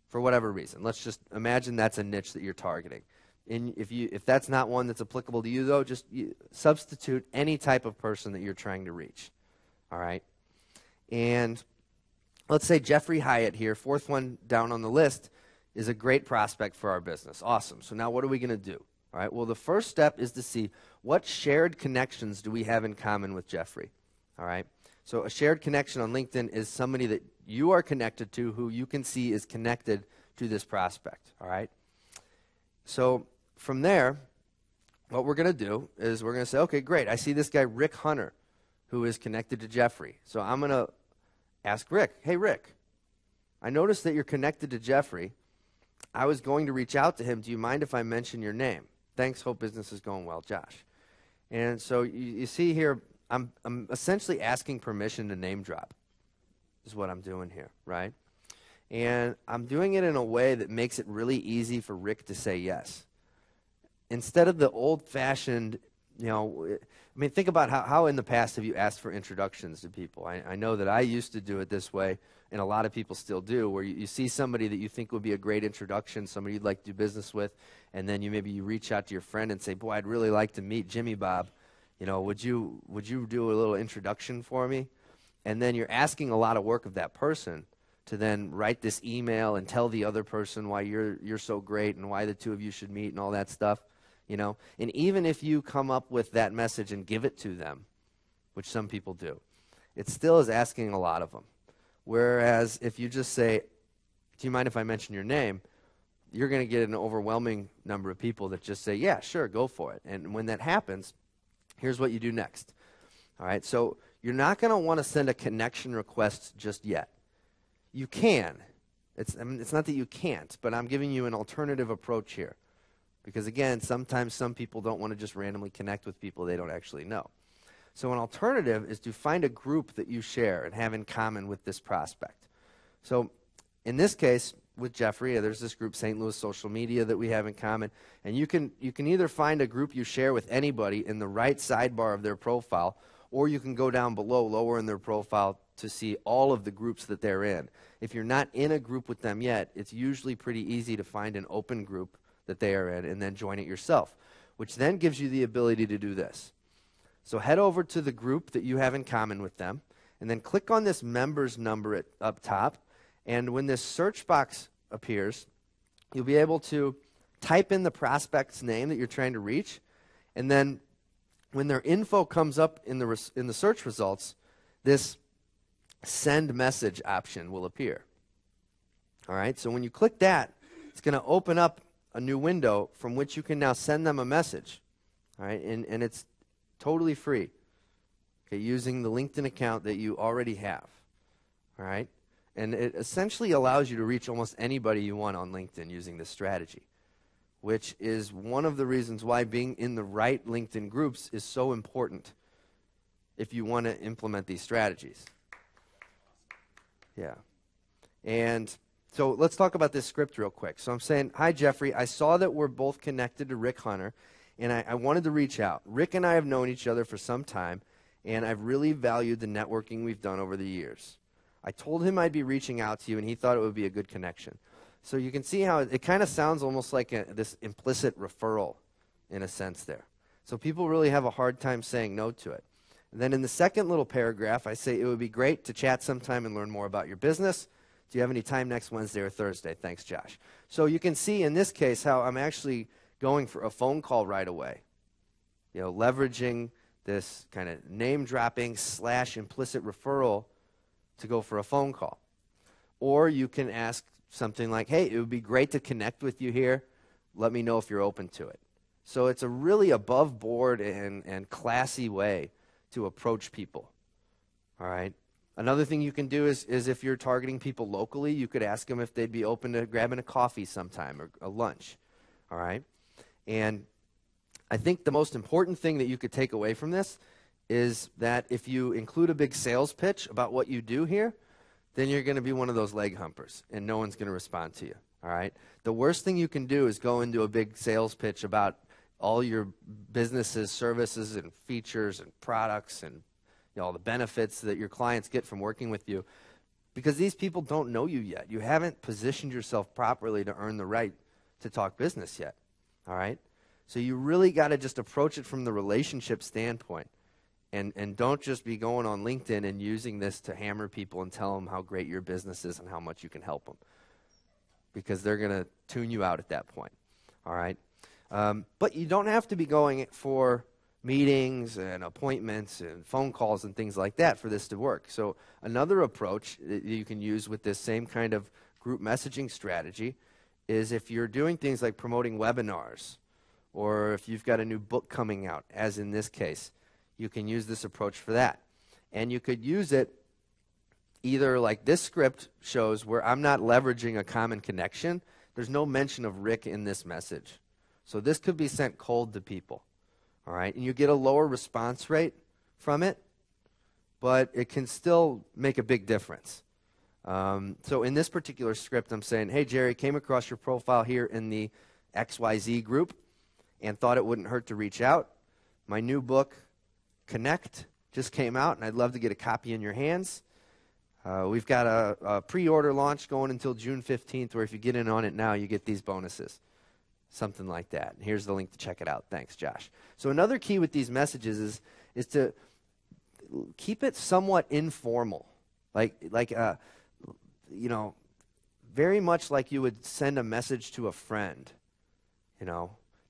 for whatever reason. Let's just imagine that's a niche that you're targeting. And if that's not one that's applicable to you, though, just substitute any type of person that you're trying to reach. All right? And let's say Jeffrey Hyatt here, fourth one down on the list, is a great prospect for our business. Awesome. So now what are we going to do? All right? Well, the first step is to see what shared connections do we have in common with Jeffrey. All right? So a shared connection on LinkedIn is somebody that you are connected to who you can see is connected to this prospect. All right? So from there, what we're going to do is we're going to say, okay, great. I see this guy, Rick Hunter, who is connected to Jeffrey. So I'm going to ask Rick, hey, Rick, I noticed that you're connected to Jeffrey. I was going to reach out to him. Do you mind if I mention your name? Thanks. Hope business is going well, Josh. And so you see here, I'm essentially asking permission to name drop is what I'm doing here, right? And I'm doing it in a way that makes it really easy for Rick to say yes. Instead of the old-fashioned, you know, I mean, think about how in the past have you asked for introductions to people? I know that I used to do it this way, and a lot of people still do, where you see somebody that you think would be a great introduction, somebody you'd like to do business with, and then maybe you reach out to your friend and say, boy, I'd really like to meet Jimmy Bob. would you do a little introduction for me? And then you're asking a lot of work of that person to then write this email and tell the other person why you're so great and why the two of you should meet and all that stuff, And even if you come up with that message and give it to them, which some people do, it still is asking a lot of them. Whereas if you just say, do you mind if I mention your name? You're going to get an overwhelming number of people that just say, yeah, sure, go for it. And when that happens, here's what you do next. All right, so you're not going to want to send a connection request just yet. You can. It's not that you can't, but I'm giving you an alternative approach here. Because again, sometimes some people don't want to just randomly connect with people they don't actually know. So an alternative is to find a group that you share and have in common with this prospect. So in this case, with Jeffrey, there's this group, St. Louis Social Media, that we have in common. And you can either find a group you share with anybody in the right sidebar of their profile, or you can go down below, lower in their profile, to see all of the groups that they're in. If you're not in a group with them yet, it's usually pretty easy to find an open group that they are in and then join it yourself, which then gives you the ability to do this. So head over to the group that you have in common with them, and then click on this members number up top. And when this search box appears, you'll be able to type in the prospect's name that you're trying to reach, and then when their info comes up in the search results, this send message option will appear. All right, so when you click that, it's going to open up a new window from which you can now send them a message. All right, and it's totally free, okay, using the LinkedIn account that you already have. All right, and it essentially allows you to reach almost anybody you want on LinkedIn using this strategy, which is one of the reasons why being in the right LinkedIn groups is so important if you want to implement these strategies. Yeah. And so let's talk about this script real quick. So I'm saying, hi, Jeffrey. I saw that we're both connected to Rick Hunter, and I wanted to reach out. Rick and I have known each other for some time, and I've really valued the networking we've done over the years. I told him I'd be reaching out to you, and he thought it would be a good connection. So you can see how it kind of sounds almost like this implicit referral in a sense there. So people really have a hard time saying no to it. And then in the second little paragraph, I say it would be great to chat sometime and learn more about your business. Do you have any time next Wednesday or Thursday? Thanks, Josh. So you can see in this case how I'm actually going for a phone call right away. Leveraging this kind of name-dropping / implicit referral to go for a phone call. Or you can ask something like, hey, it would be great to connect with you here. Let me know if you're open to it. So it's a really above board and classy way to approach people. All right. Another thing you can do is if you're targeting people locally, you could ask them if they'd be open to grabbing a coffee sometime or a lunch. All right. And I think the most important thing that you could take away from this is that if you include a big sales pitch about what you do here, then you're going to be one of those leg humpers, and no one's going to respond to you. All right. The worst thing you can do is go into a big sales pitch about all your businesses, services, and features and products and all the benefits that your clients get from working with you, because these people don't know you yet. You haven't positioned yourself properly to earn the right to talk business yet. All right. So you really got to just approach it from the relationship standpoint. And don't just be going on LinkedIn and using this to hammer people and tell them how great your business is and how much you can help them, because they're going to tune you out at that point. All right? But you don't have to be going for meetings and appointments and phone calls and things like that for this to work. So another approach that you can use with this same kind of group messaging strategy is if you're doing things like promoting webinars, or if you've got a new book coming out, as in this case, you can use this approach for that. And you could use it either like this script shows, where I'm not leveraging a common connection. There's no mention of Rick in this message. So this could be sent cold to people. All right? And you get a lower response rate from it, but it can still make a big difference. So in this particular script, I'm saying, hey, Jerry, came across your profile here in the XYZ group and thought it wouldn't hurt to reach out. My new book, Connect, just came out, and I'd love to get a copy in your hands. We've got a pre-order launch going until June 15th, where if you get in on it now, you get these bonuses. something like that. And here's the link to check it out. Thanks, Josh. So another key with these messages is to keep it somewhat informal, very much like you would send a message to a friend.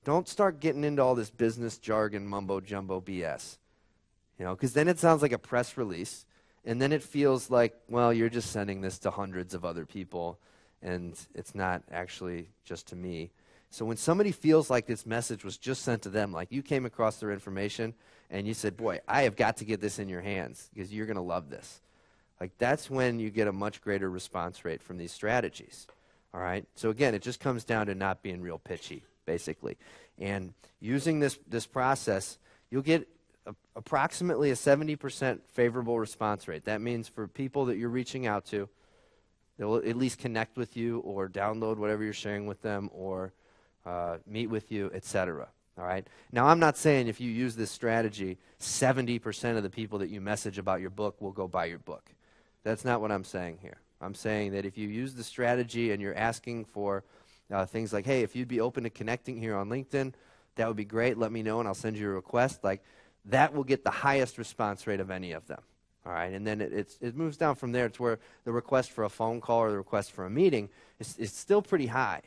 Don't start getting into all this business jargon, mumbo jumbo BS. Because then it sounds like a press release, and then it feels like, well, you're just sending this to hundreds of other people, and it's not actually just to me. So when somebody feels like this message was just sent to them, like you came across their information and you said, boy, I have got to get this in your hands because you're going to love this. Like that's when you get a much greater response rate from these strategies. All right? So again, it just comes down to not being real pitchy, basically. And using this process, you'll get approximately a 70% favorable response rate. That means for people that you're reaching out to, they'll at least connect with you or download whatever you're sharing with them or meet with you, etc. All right? Now, I'm not saying if you use this strategy, 70% of the people that you message about your book will go buy your book. That's not what I'm saying here. I'm saying that if you use the strategy and you're asking for things like, hey, if you'd be open to connecting here on LinkedIn, that would be great. Let me know and I'll send you a request. Like that will get the highest response rate of any of them. All right, and then it moves down from there to where the request for a phone call or the request for a meeting is still pretty high.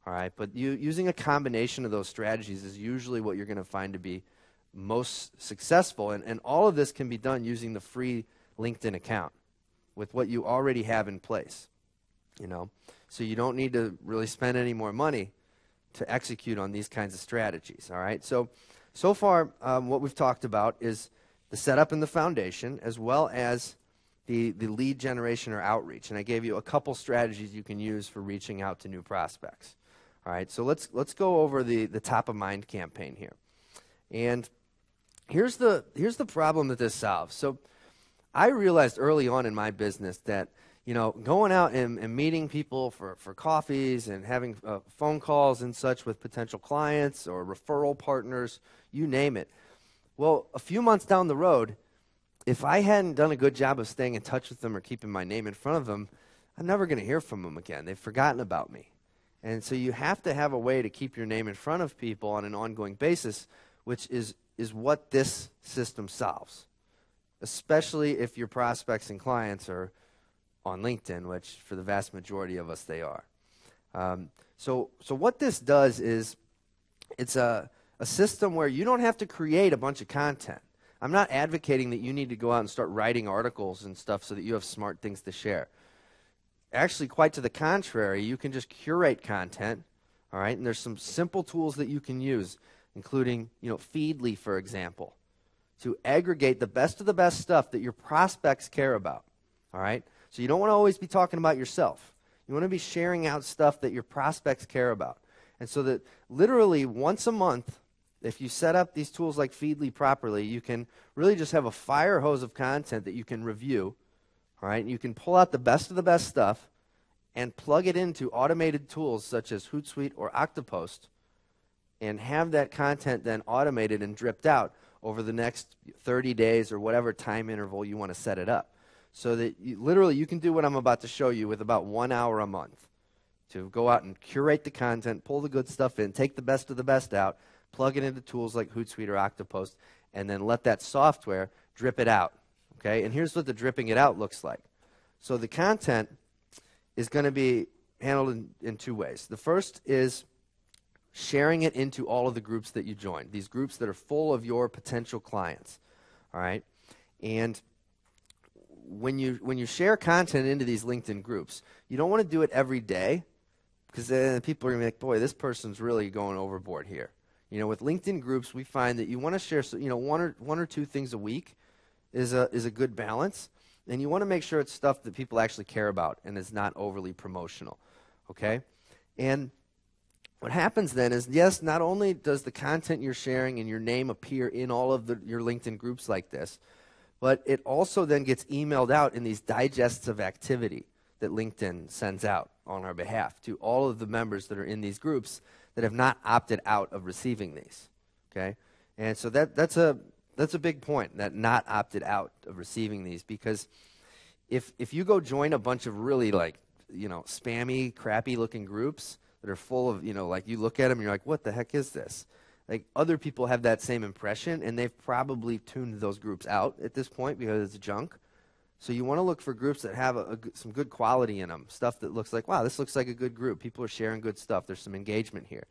All right, but using a combination of those strategies is usually what you're going to find to be most successful. And all of this can be done using the free LinkedIn account with what you already have in place. So you don't need to really spend any more money to execute on these kinds of strategies. All right, so far what we've talked about is the setup and the foundation, as well as the lead generation or outreach. And I gave you a couple strategies you can use for reaching out to new prospects. All right, so let's go over the top of mind campaign here. And here's the problem that this solves. So I realized early on in my business that going out and meeting people for coffees and having phone calls and such with potential clients or referral partners, you name it. Well, a few months down the road, if I hadn't done a good job of staying in touch with them or keeping my name in front of them, I'm never going to hear from them again. They've forgotten about me. And so you have to have a way to keep your name in front of people on an ongoing basis, which is what this system solves, especially if your prospects and clients are on LinkedIn, which for the vast majority of us they are. So what this does is it's a system where you don't have to create a bunch of content. I'm not advocating that you need to go out and start writing articles and stuff so that you have smart things to share. Actually, quite to the contrary, you can just curate content, all right? And there's some simple tools that you can use, including, Feedly, for example, to aggregate the best of the best stuff that your prospects care about, all right? So you don't want to always be talking about yourself. You want to be sharing out stuff that your prospects care about. And so that literally once a month, if you set up these tools like Feedly properly, you can really just have a fire hose of content that you can review. All right, you can pull out the best of the best stuff and plug it into automated tools such as Hootsuite or Octopost and have that content then automated and dripped out over the next 30 days or whatever time interval you want to set it up. So that you can do what I'm about to show you with about 1 hour a month to go out and curate the content, pull the good stuff in, take the best of the best out, plug it into tools like Hootsuite or Octopost, and then let that software drip it out. Okay, and here's what the dripping it out looks like. So the content is going to be handled in two ways. The first is sharing it into all of the groups that you join, these groups that are full of your potential clients. All right, and when you share content into these LinkedIn groups, you don't want to do it every day because then people are going to be like, boy, this person's really going overboard here. With LinkedIn groups, we find that you want to share one or two things a week is a good balance, and you want to make sure it's stuff that people actually care about and is not overly promotional, okay? And what happens then is, yes, not only does the content you're sharing and your name appear in all of your LinkedIn groups like this, but it also then gets emailed out in these digests of activity that LinkedIn sends out on our behalf to all of the members that are in these groups that have not opted out of receiving these, okay? And so that's a big point, that not opted out of receiving these, because if you go join a bunch of really spammy, crappy looking groups, that are full of, like you look at them and you're like, what the heck is this? Like other people have that same impression, and they've probably tuned those groups out at this point because it's junk. So you want to look for groups that have some good quality in them, stuff that looks like, wow, this looks like a good group. People are sharing good stuff. There's some engagement here.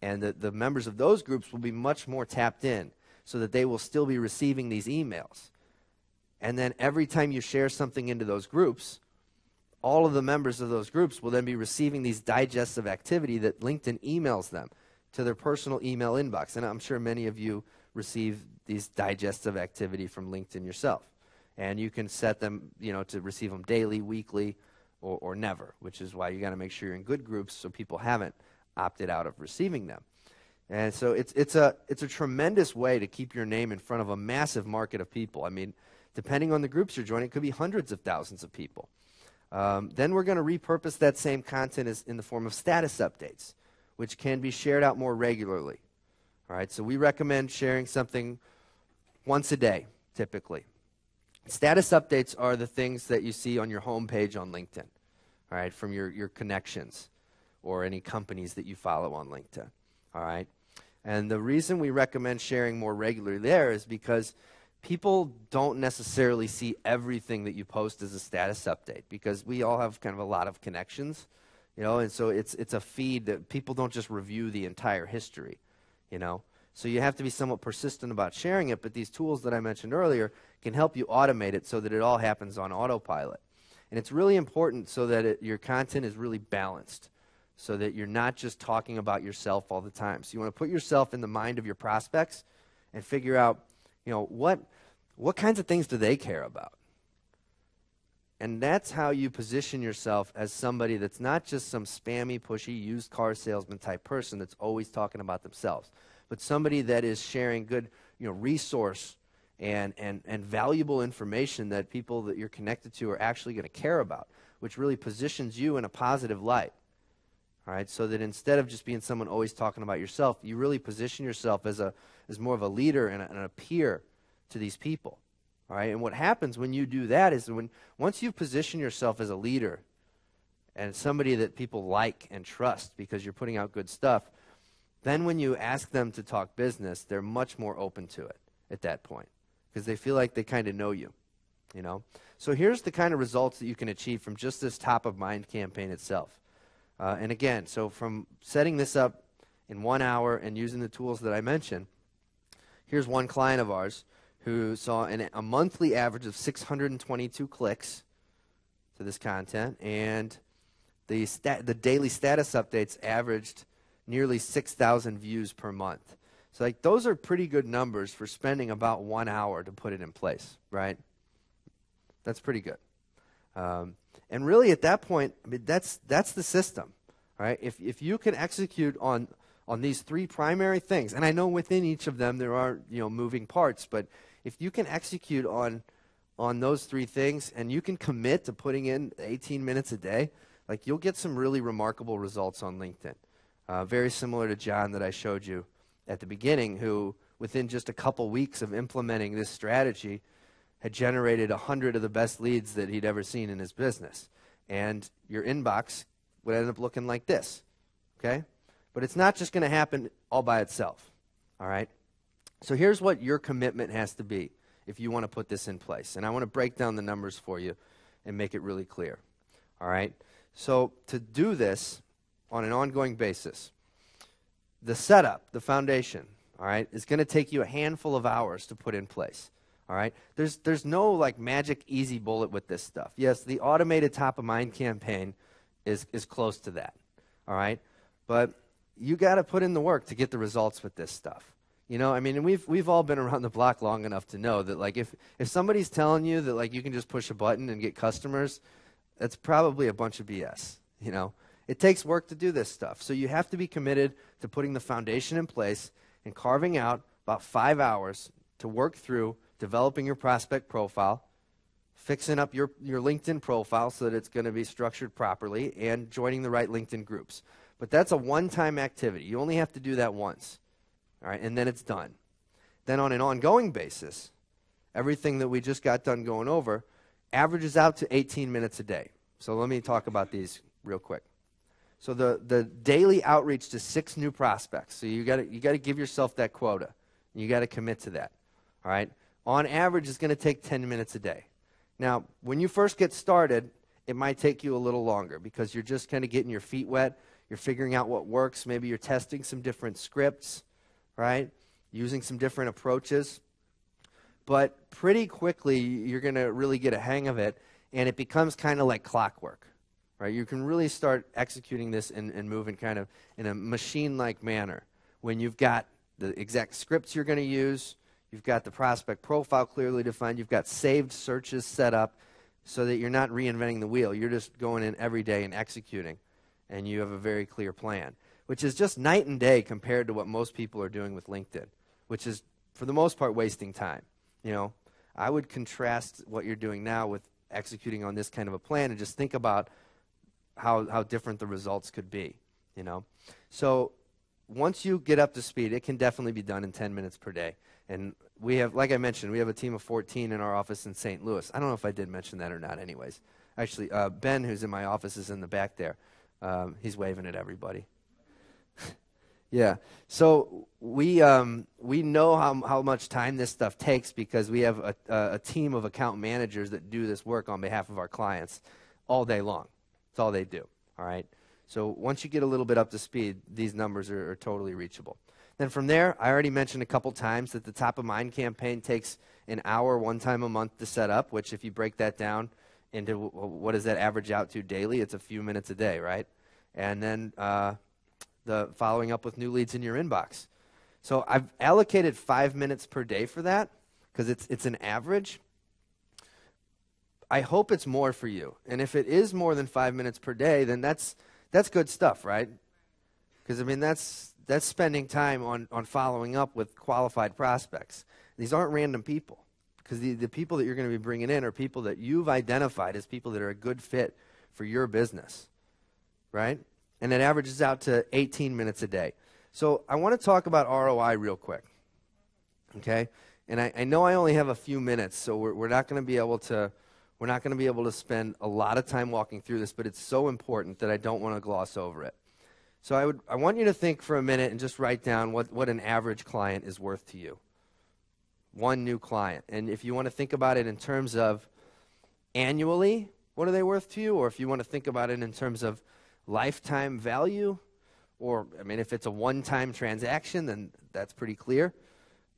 And the members of those groups will be much more tapped in so that they will still be receiving these emails. And then every time you share something into those groups, all of the members of those groups will then be receiving these digests of activity that LinkedIn emails them to their personal email inbox. And I'm sure many of you receive these digests of activity from LinkedIn yourself. And you can set them, to receive them daily, weekly, or never, which is why you got to make sure you're in good groups so people haven't opted out of receiving them. And so it's a tremendous way to keep your name in front of a massive market of people. I mean, depending on the groups you're joining, it could be hundreds of thousands of people. Then we're going to repurpose that same content in the form of status updates, which can be shared out more regularly. All right, so we recommend sharing something once a day, typically. Status updates are the things that you see on your home page on LinkedIn, all right, from your connections or any companies that you follow on LinkedIn, all right? And the reason we recommend sharing more regularly there is because people don't necessarily see everything that you post as a status update, because we all have kind of a lot of connections, and so it's a feed that people don't just review the entire history, So you have to be somewhat persistent about sharing it, but these tools that I mentioned earlier can help you automate it so that it all happens on autopilot. And it's really important so that your content is really balanced, so that you're not just talking about yourself all the time. So you want to put yourself in the mind of your prospects and figure out, what kinds of things do they care about? And that's how you position yourself as somebody that's not just some spammy, pushy, used car salesman type person that's always talking about themselves, but somebody that is sharing good, resource and valuable information that people that you're connected to are actually going to care about, which really positions you in a positive light. All right, so that instead of just being someone always talking about yourself, you really position yourself as more of a leader and a peer to these people. All right, and what happens when you do that is once you position yourself as a leader and somebody that people like and trust because you're putting out good stuff, then when you ask them to talk business, they're much more open to it at that point because they feel like they kind of know you, So here's the kind of results that you can achieve from just this top-of-mind campaign itself. And again, so from setting this up in 1 hour and using the tools that I mentioned, here's one client of ours who saw a monthly average of 622 clicks to this content, and the daily status updates averaged nearly 6,000 views per month. So those are pretty good numbers for spending about 1 hour to put it in place, right? That's pretty good. And really at that point, that's the system, right? If you can execute on these three primary things, and I know within each of them there are moving parts, but if you can execute on those three things and you can commit to putting in 18 minutes a day, you'll get some really remarkable results on LinkedIn. Very similar to John that I showed you at the beginning, who within just a couple weeks of implementing this strategy had generated 100 of the best leads that he'd ever seen in his business. And your inbox would end up looking like this, okay? But it's not just going to happen all by itself, all right? So here's what your commitment has to be if you want to put this in place. And I want to break down the numbers for you and make it really clear, all right? So to do this on an ongoing basis, the setup, the foundation, all right, is going to take you a handful of hours to put in place, all right? There's no magic easy bullet with this stuff. Yes, the automated top-of-mind campaign is close to that, all right? But you got to put in the work to get the results with this stuff. And we've all been around the block long enough to know that if somebody's telling you that you can just push a button and get customers, that's probably a bunch of BS, It takes work to do this stuff. So you have to be committed to putting the foundation in place and carving out about 5 hours to work through developing your prospect profile, fixing up your LinkedIn profile so that it's going to be structured properly, and joining the right LinkedIn groups. But that's a one-time activity. You only have to do that once. All right, and then it's done. Then on an ongoing basis, everything that we just got done going over averages out to 18 minutes a day. So let me talk about these real quick. So the daily outreach to 6 new prospects. So you got to give yourself that quota. You got to commit to that. All right? On average, it's going to take 10 minutes a day. Now, when you first get started, it might take you a little longer because you're just kind of getting your feet wet. You're figuring out what works. Maybe you're testing some different scripts, right? Using some different approaches. But pretty quickly, you're going to really get a hang of it, and it becomes kind of like clockwork, right? You can really start executing this and moving kind of in a machine-like manner when you've got the exact scripts you're going to use, you've got the prospect profile clearly defined, you've got saved searches set up so that you're not reinventing the wheel. You're just going in every day and executing, and you have a very clear plan, which is just night and day compared to what most people are doing with LinkedIn, which is, for the most part, wasting time. You know, I would contrast what you're doing now with executing on this kind of a plan and just think about how different the results could be, you know. So once you get up to speed, it can definitely be done in 10 minutes per day. And we have, like I mentioned, we have a team of 14 in our office in St. Louis. I don't know if I did mention that or not anyways. Actually, Ben, who's in my office, is in the back there. He's waving at everybody. Yeah. So we know how much time this stuff takes because we have a team of account managers that do this work on behalf of our clients all day long. That's all they do. All right. So once you get a little bit up to speed, these numbers are totally reachable. Then from there, I already mentioned a couple times that the Top of Mind campaign takes an hour one time a month to set up, which if you break that down into what does that average out to daily, it's a few minutes a day, right? And then the following up with new leads in your inbox. So I've allocated 5 minutes per day for that because it's an average. I hope it's more for you. And if it is more than 5 minutes per day, then that's good stuff, right? Because, I mean, that's spending time on following up with qualified prospects. These aren't random people because the people that you're going to be bringing in are people that you've identified as people that are a good fit for your business, right? And it averages out to 18 minutes a day. So I want to talk about ROI real quick, okay? And I know I only have a few minutes, so we're not going to be able to spend a lot of time walking through this, but it's so important that I don't want to gloss over it. So I want you to think for a minute and just write down what an average client is worth to you. One new client. And if you want to think about it in terms of annually, what are they worth to you? Or if you want to think about it in terms of lifetime value, or, I mean, if it's a one-time transaction, then that's pretty clear.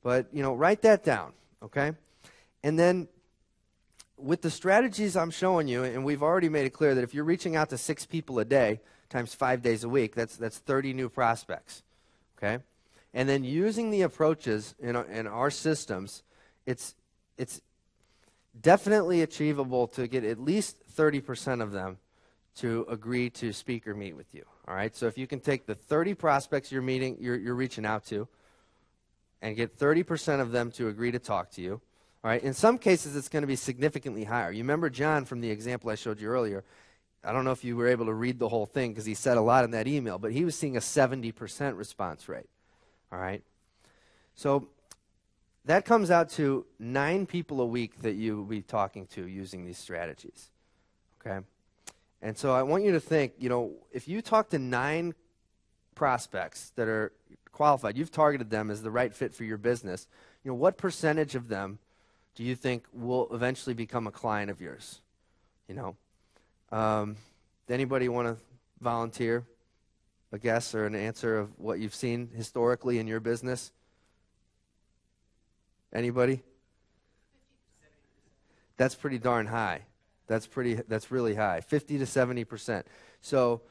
But, you know, write that down, okay? And then with the strategies I'm showing you, and we've already made it clear that if you're reaching out to 6 people a day times 5 days a week, that's 30 new prospects, okay? And then using the approaches in our systems, it's definitely achievable to get at least 30% of them to agree to speak or meet with you. All right. So if you can take the 30 prospects you're reaching out to, and get 30% of them to agree to talk to you. All right. In some cases, it's going to be significantly higher. You remember John from the example I showed you earlier. I don't know if you were able to read the whole thing because he said a lot in that email, but he was seeing a 70% response rate. All right. So that comes out to 9 people a week that you will be talking to using these strategies. Okay. And so I want you to think, you know, if you talk to 9 prospects that are qualified, you've targeted them as the right fit for your business, you know, what percentage of them do you think will eventually become a client of yours? You know, anybody want to volunteer a guess or an answer of what you've seen historically in your business? Anybody? That's pretty darn high. That's really high, 50 to 70%. So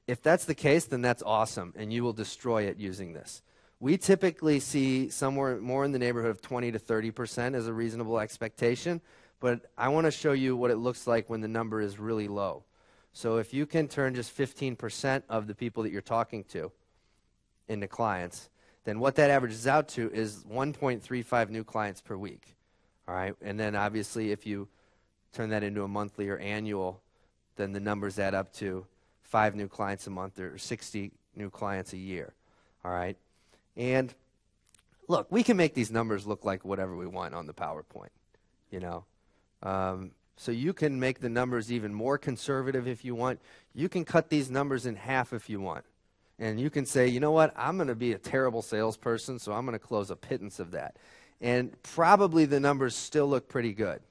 if that's the case, then that's awesome, and you will destroy it using this. We typically see somewhere more in the neighborhood of 20 to 30% as a reasonable expectation, but I want to show you what it looks like when the number is really low. So if you can turn just 15% of the people that you're talking to into clients, then what that averages out to is 1.35 new clients per week. All right, and then obviously if you turn that into a monthly or annual, then the numbers add up to 5 new clients a month or 60 new clients a year. All right, and look, we can make these numbers look like whatever we want on the PowerPoint, you know. So you can make the numbers even more conservative if you want. You can cut these numbers in half if you want. And you can say, you know what, I'm going to be a terrible salesperson, so I'm going to close a pittance of that. And probably the numbers still look pretty good.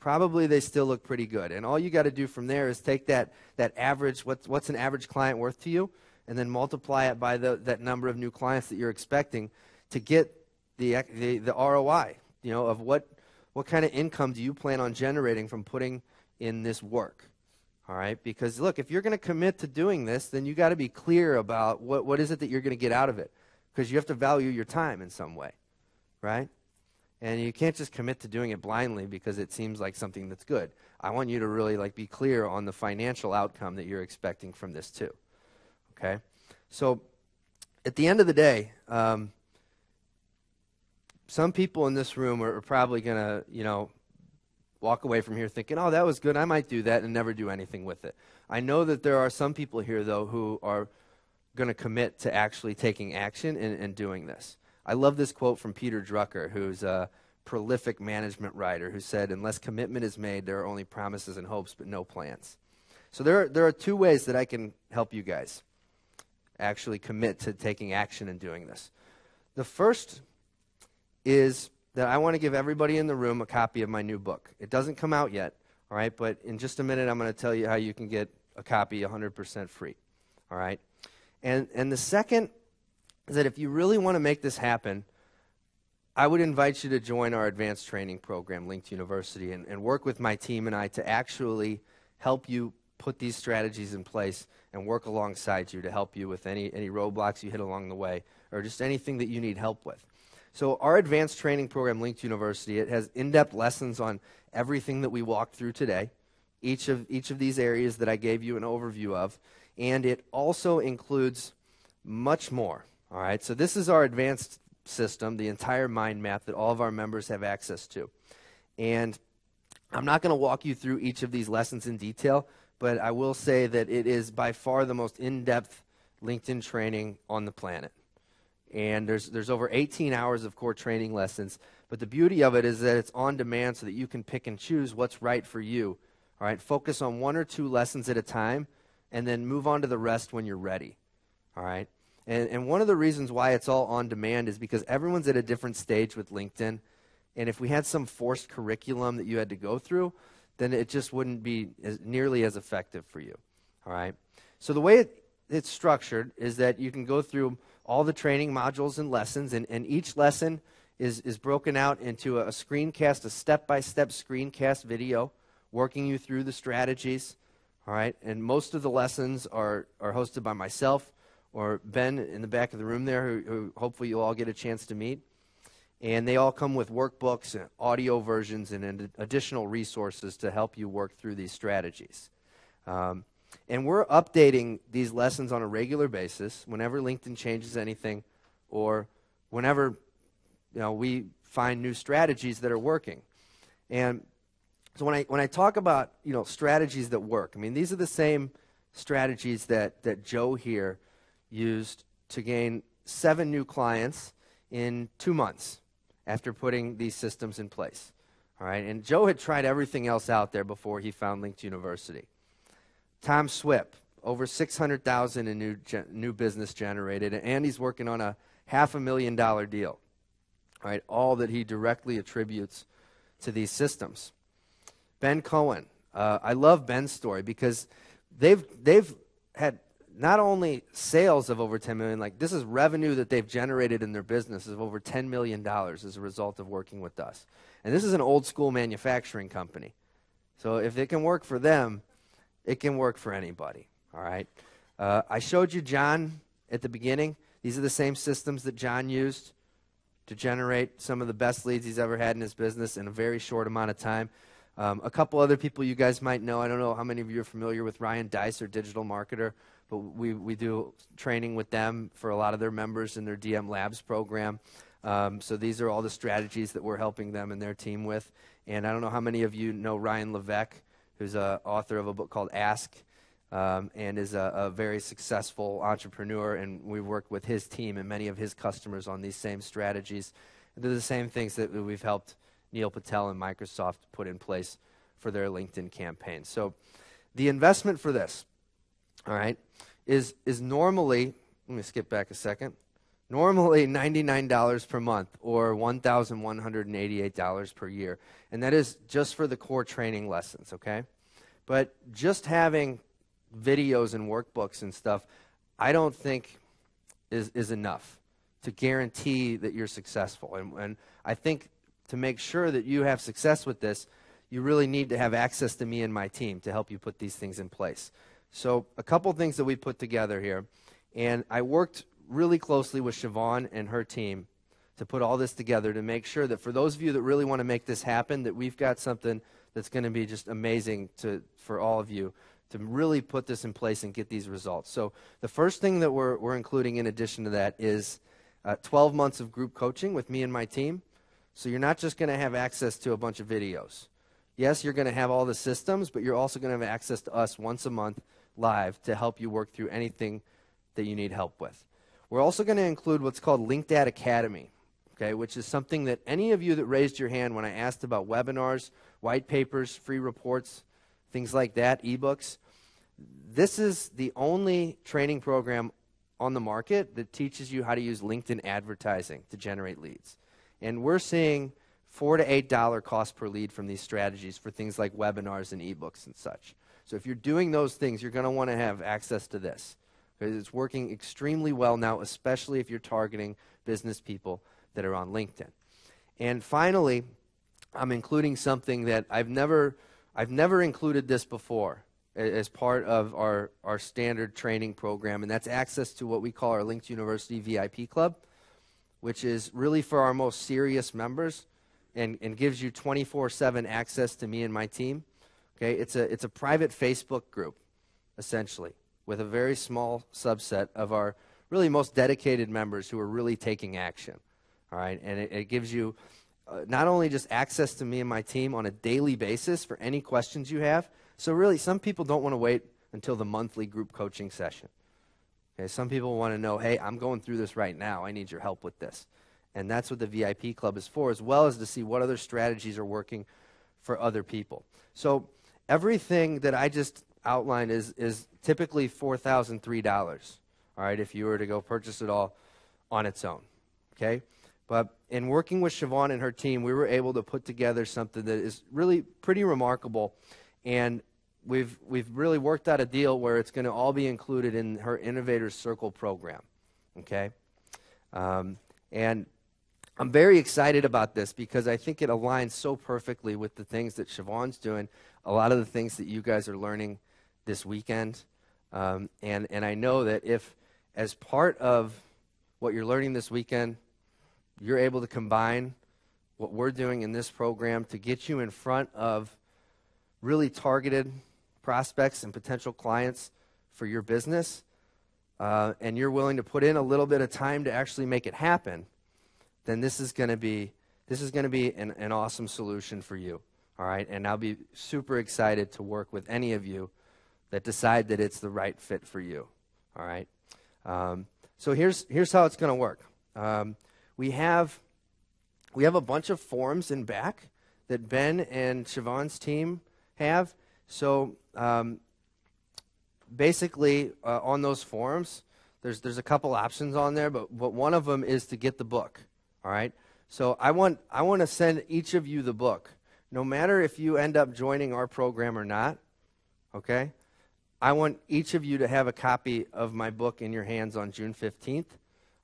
Probably they still look pretty good. And all you got to do from there is take that average, what's an average client worth to you, and then multiply it by that number of new clients that you're expecting to get the ROI, of what kind of income do you plan on generating from putting in this work. All right? Because, look, if you're going to commit to doing this, then you got to be clear about what is it that you're going to get out of it. Because you have to value your time in some way, right? And you can't just commit to doing it blindly because it seems like something that's good. I want you to really be clear on the financial outcome that you're expecting from this too. Okay? So at the end of the day, some people in this room are probably going to, walk away from here thinking, oh, that was good. I might do that and never do anything with it. I know that there are some people here, though, who are going to commit to actually taking action and doing this. I love this quote from Peter Drucker, who's a prolific management writer, who said, unless commitment is made, there are only promises and hopes, but no plans. So there are two ways that I can help you guys actually commit to taking action and doing this. The first is that I want to give everybody in the room a copy of my new book. It doesn't come out yet, all right, but in just a minute I'm going to tell you how you can get a copy 100% free, all right? And the second is that if you really want to make this happen, I would invite you to join our advanced training program, Linked University, and work with my team and I to actually help you put these strategies in place and work alongside you to help you with any roadblocks you hit along the way or just anything that you need help with. So our advanced training program, Linked University, it has in-depth lessons on everything that we walked through today, each of these areas that I gave you an overview of, and it also includes much more. All right, so this is our advanced system, the entire mind map that all of our members have access to. And I'm not going to walk you through each of these lessons in detail, but I will say that it is by far the most in-depth LinkedIn training on the planet. And there's over 18 hours of core training lessons. But the beauty of it is that it's on demand so that you can pick and choose what's right for you. All right, focus on one or two lessons at a time and then move on to the rest when you're ready. All right? And one of the reasons why it's all on demand is because everyone's at a different stage with LinkedIn. And if we had some forced curriculum that you had to go through, then it just wouldn't be nearly as effective for you. All right? So the way it's structured is that you can go through all the training modules and lessons, and each lesson is broken out into a screencast, a step-by-step screencast video, working you through the strategies. All right? And most of the lessons are hosted by myself, or Ben in the back of the room there, who hopefully you'll all get a chance to meet. And they all come with workbooks and audio versions and additional resources to help you work through these strategies. And we're updating these lessons on a regular basis whenever LinkedIn changes anything or whenever we find new strategies that are working. And so when I talk about strategies that work, I mean, these are the same strategies that Joe here used to gain 7 new clients in 2 months after putting these systems in place. All right, and Joe had tried everything else out there before he found Linked University. Tom Swip, over $600,000 in new business generated, and he's working on a $500,000 deal. All right, all that he directly attributes to these systems. Ben Cohen, I love Ben's story because they've had not only sales of over $10 million, like this is revenue that they've generated in their business of over $10 million as a result of working with us. And this is an old school manufacturing company. So if it can work for them, it can work for anybody. All right. I showed you John at the beginning. These are the same systems that John used to generate some of the best leads he's ever had in his business in a very short amount of time. A couple other people you guys might know. I don't know how many of you are familiar with Ryan Dice, our digital marketer, but we do training with them for a lot of their members in their DM Labs program. So these are all the strategies that we're helping them and their team with. And I don't know how many of you know Ryan Levesque, who's an author of a book called Ask, and is a very successful entrepreneur. And we work with his team and many of his customers on these same strategies. And they're the same things that we've helped Neil Patel and Microsoft put in place for their LinkedIn campaign. So the investment for this, all right, is normally, let me skip back a second, normally $99 per month or $1,188 per year. And that is just for the core training lessons, okay? But just having videos and workbooks and stuff, I don't think is enough to guarantee that you're successful. And I think to make sure that you have success with this, you really need to have access to me and my team to help you put these things in place. So a couple things that we put together here, and I worked really closely with Sheevaun and her team to put all this together to make sure that for those of you that really want to make this happen, that we've got something that's going to be just amazing for all of you to really put this in place and get these results. So the first thing that we're including in addition to that is 12 months of group coaching with me and my team. So you're not just going to have access to a bunch of videos. Yes, you're going to have all the systems, but you're also going to have access to us once a month live to help you work through anything that you need help with. We're also going to include what's called LinkedIn Academy, okay, which is something that any of you that raised your hand when I asked about webinars, white papers, free reports, things like that, ebooks, this is the only training program on the market that teaches you how to use LinkedIn advertising to generate leads. And we're seeing $4 to $8 cost per lead from these strategies for things like webinars and ebooks and such. So if you're doing those things, you're going to want to have access to this because it's working extremely well now, especially if you're targeting business people that are on LinkedIn. And finally, I'm including something that I've never included this before as part of our standard training program, and that's access to what we call our Linked University VIP Club, which is really for our most serious members and gives you 24/7 access to me and my team. Okay, it's a private Facebook group, essentially, with a very small subset of our really most dedicated members who are really taking action. All right, and it gives you not only just access to me and my team on a daily basis for any questions you have. So really, some people don't want to wait until the monthly group coaching session. Okay, some people want to know, hey, I'm going through this right now. I need your help with this. And that's what the VIP Club is for, as well as to see what other strategies are working for other people. So everything that I just outlined is typically $4,003, all right, if you were to go purchase it all on its own, okay? But in working with Sheevaun and her team, we were able to put together something that is really pretty remarkable, and we've really worked out a deal where it's going to all be included in her Innovators Circle program, okay? And I'm very excited about this because I think it aligns so perfectly with the things that Sheevaun's doing, a lot of the things that you guys are learning this weekend. And I know that if, as part of what you're learning this weekend, you're able to combine what we're doing in this program to get you in front of really targeted prospects and potential clients for your business, and you're willing to put in a little bit of time to actually make it happen, then this is going to be an awesome solution for you. All right, and I'll be super excited to work with any of you that decide that it's the right fit for you. All right, so here's how it's going to work. We have a bunch of forms in back that Ben and Sheevaun's team have. So basically, on those forms, there's a couple options on there, but one of them is to get the book. All right. So I want to send each of you the book, no matter if you end up joining our program or not. Okay. I want each of you to have a copy of my book in your hands on June 15th.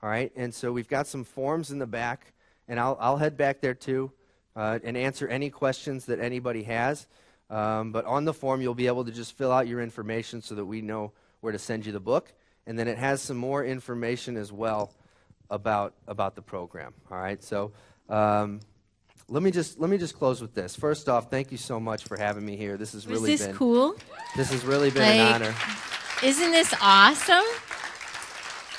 All right. And so we've got some forms in the back, and I'll head back there too and answer any questions that anybody has. But on the form, you'll be able to just fill out your information so that we know where to send you the book. And then it has some more information as well about the program. All right. So let me just close with this. First off, thank you so much for having me here. This has really been cool. This has really been an honor. Isn't this awesome?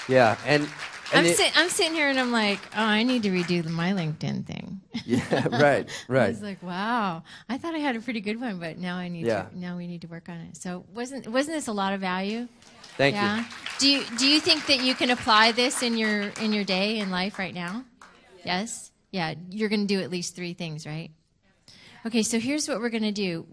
Yeah, and I'm sitting here and I'm like, oh, I need to redo my LinkedIn thing. Yeah, right. I was like, wow, I thought I had a pretty good one, but now we need to work on it. So wasn't this a lot of value? Thank you. Do you think that you can apply this in your day in life right now? Yes. Yeah, you're going to do at least 3 things, right? Okay, so here's what we're going to do.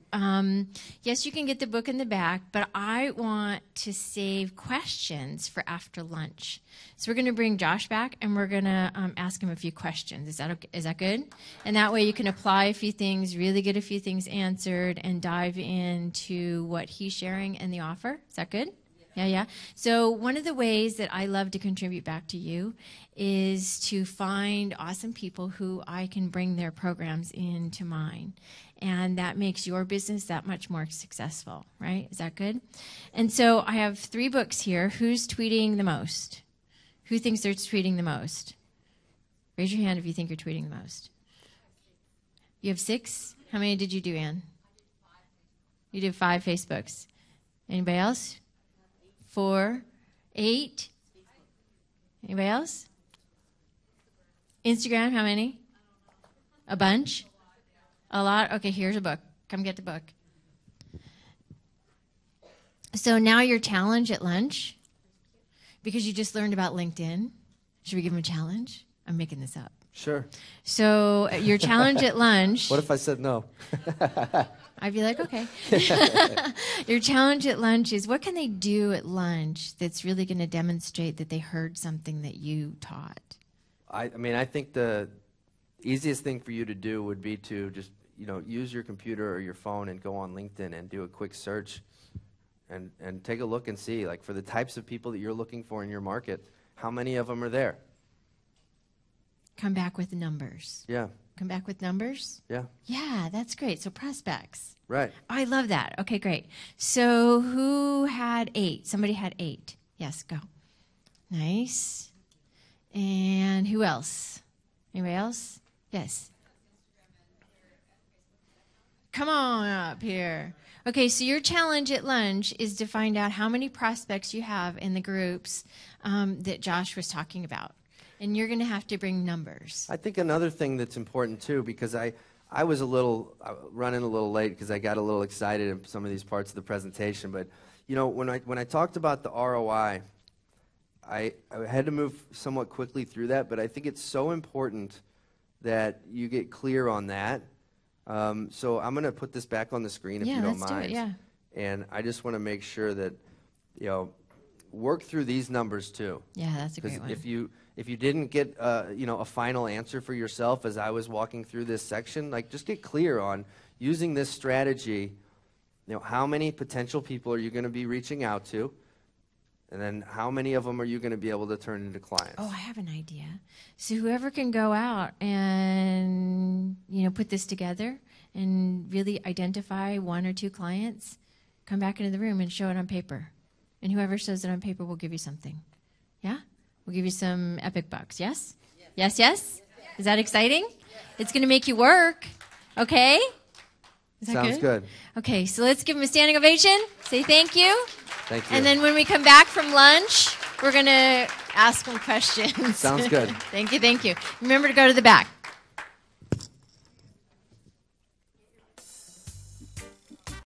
Yes, you can get the book in the back, but I want to save questions for after lunch. So we're going to bring Josh back, and we're going to ask him a few questions. Is that okay? Is that good? And that way you can apply a few things, really get a few things answered, and dive into what he's sharing and the offer. Is that good? Yeah. So one of the ways that I love to contribute back to you is to find awesome people who I can bring their programs into mine. And that makes your business that much more successful, right? Is that good? And so I have 3 books here. Who's tweeting the most? Who thinks they're tweeting the most? Raise your hand if you think you're tweeting the most. You have 6? How many did you do, Ann? You did 5 Facebooks. Anybody else? 4, 8. Anybody else? Instagram, how many? A bunch? A lot? Okay, here's a book. Come get the book. So now your challenge at lunch, because you just learned about LinkedIn. Should we give them a challenge? I'm making this up. Sure. So your challenge at lunch. What if I said no? I'd be like, okay. Your challenge at lunch is, what can they do at lunch that's really going to demonstrate that they heard something that you taught? I mean, I think the easiest thing for you to do would be to just, use your computer or your phone and go on LinkedIn and do a quick search and take a look and see, like, for the types of people that you're looking for in your market, how many of them are there? Come back with numbers. Yeah. Come back with numbers? Yeah. Yeah, that's great. So prospects. Right. Oh, I love that. Okay, great. So who had 8? Somebody had 8. Yes, go. Nice. And who else? Anybody else? Yes. Come on up here. Okay, so your challenge at lunch is to find out how many prospects you have in the groups that Josh was talking about. And you're going to have to bring numbers. I think another thing that's important, too, because I was running a little late because I got a little excited in some of these parts of the presentation. But, when I talked about the ROI, I had to move somewhat quickly through that. But I think it's so important that you get clear on that. So I'm going to put this back on the screen if you don't mind. Do it, yeah. And I just want to make sure that, work through these numbers, too. Yeah, that's a great one. If you didn't get a final answer for yourself as I was walking through this section, just get clear on using this strategy. How many potential people are you going to be reaching out to, and then how many of them are you going to be able to turn into clients? Oh, I have an idea. So whoever can go out and put this together and really identify 1 or 2 clients, come back into the room and show it on paper, and whoever shows it on paper will give you something. Yeah. We'll give you some epic bucks, yes? Yes. Is that exciting? It's going to make you work, okay? Is that Sounds good? Okay, so let's give them a standing ovation. Say thank you. Thank you. And then when we come back from lunch, we're going to ask them questions. Sounds good. Thank you. Remember to go to the back.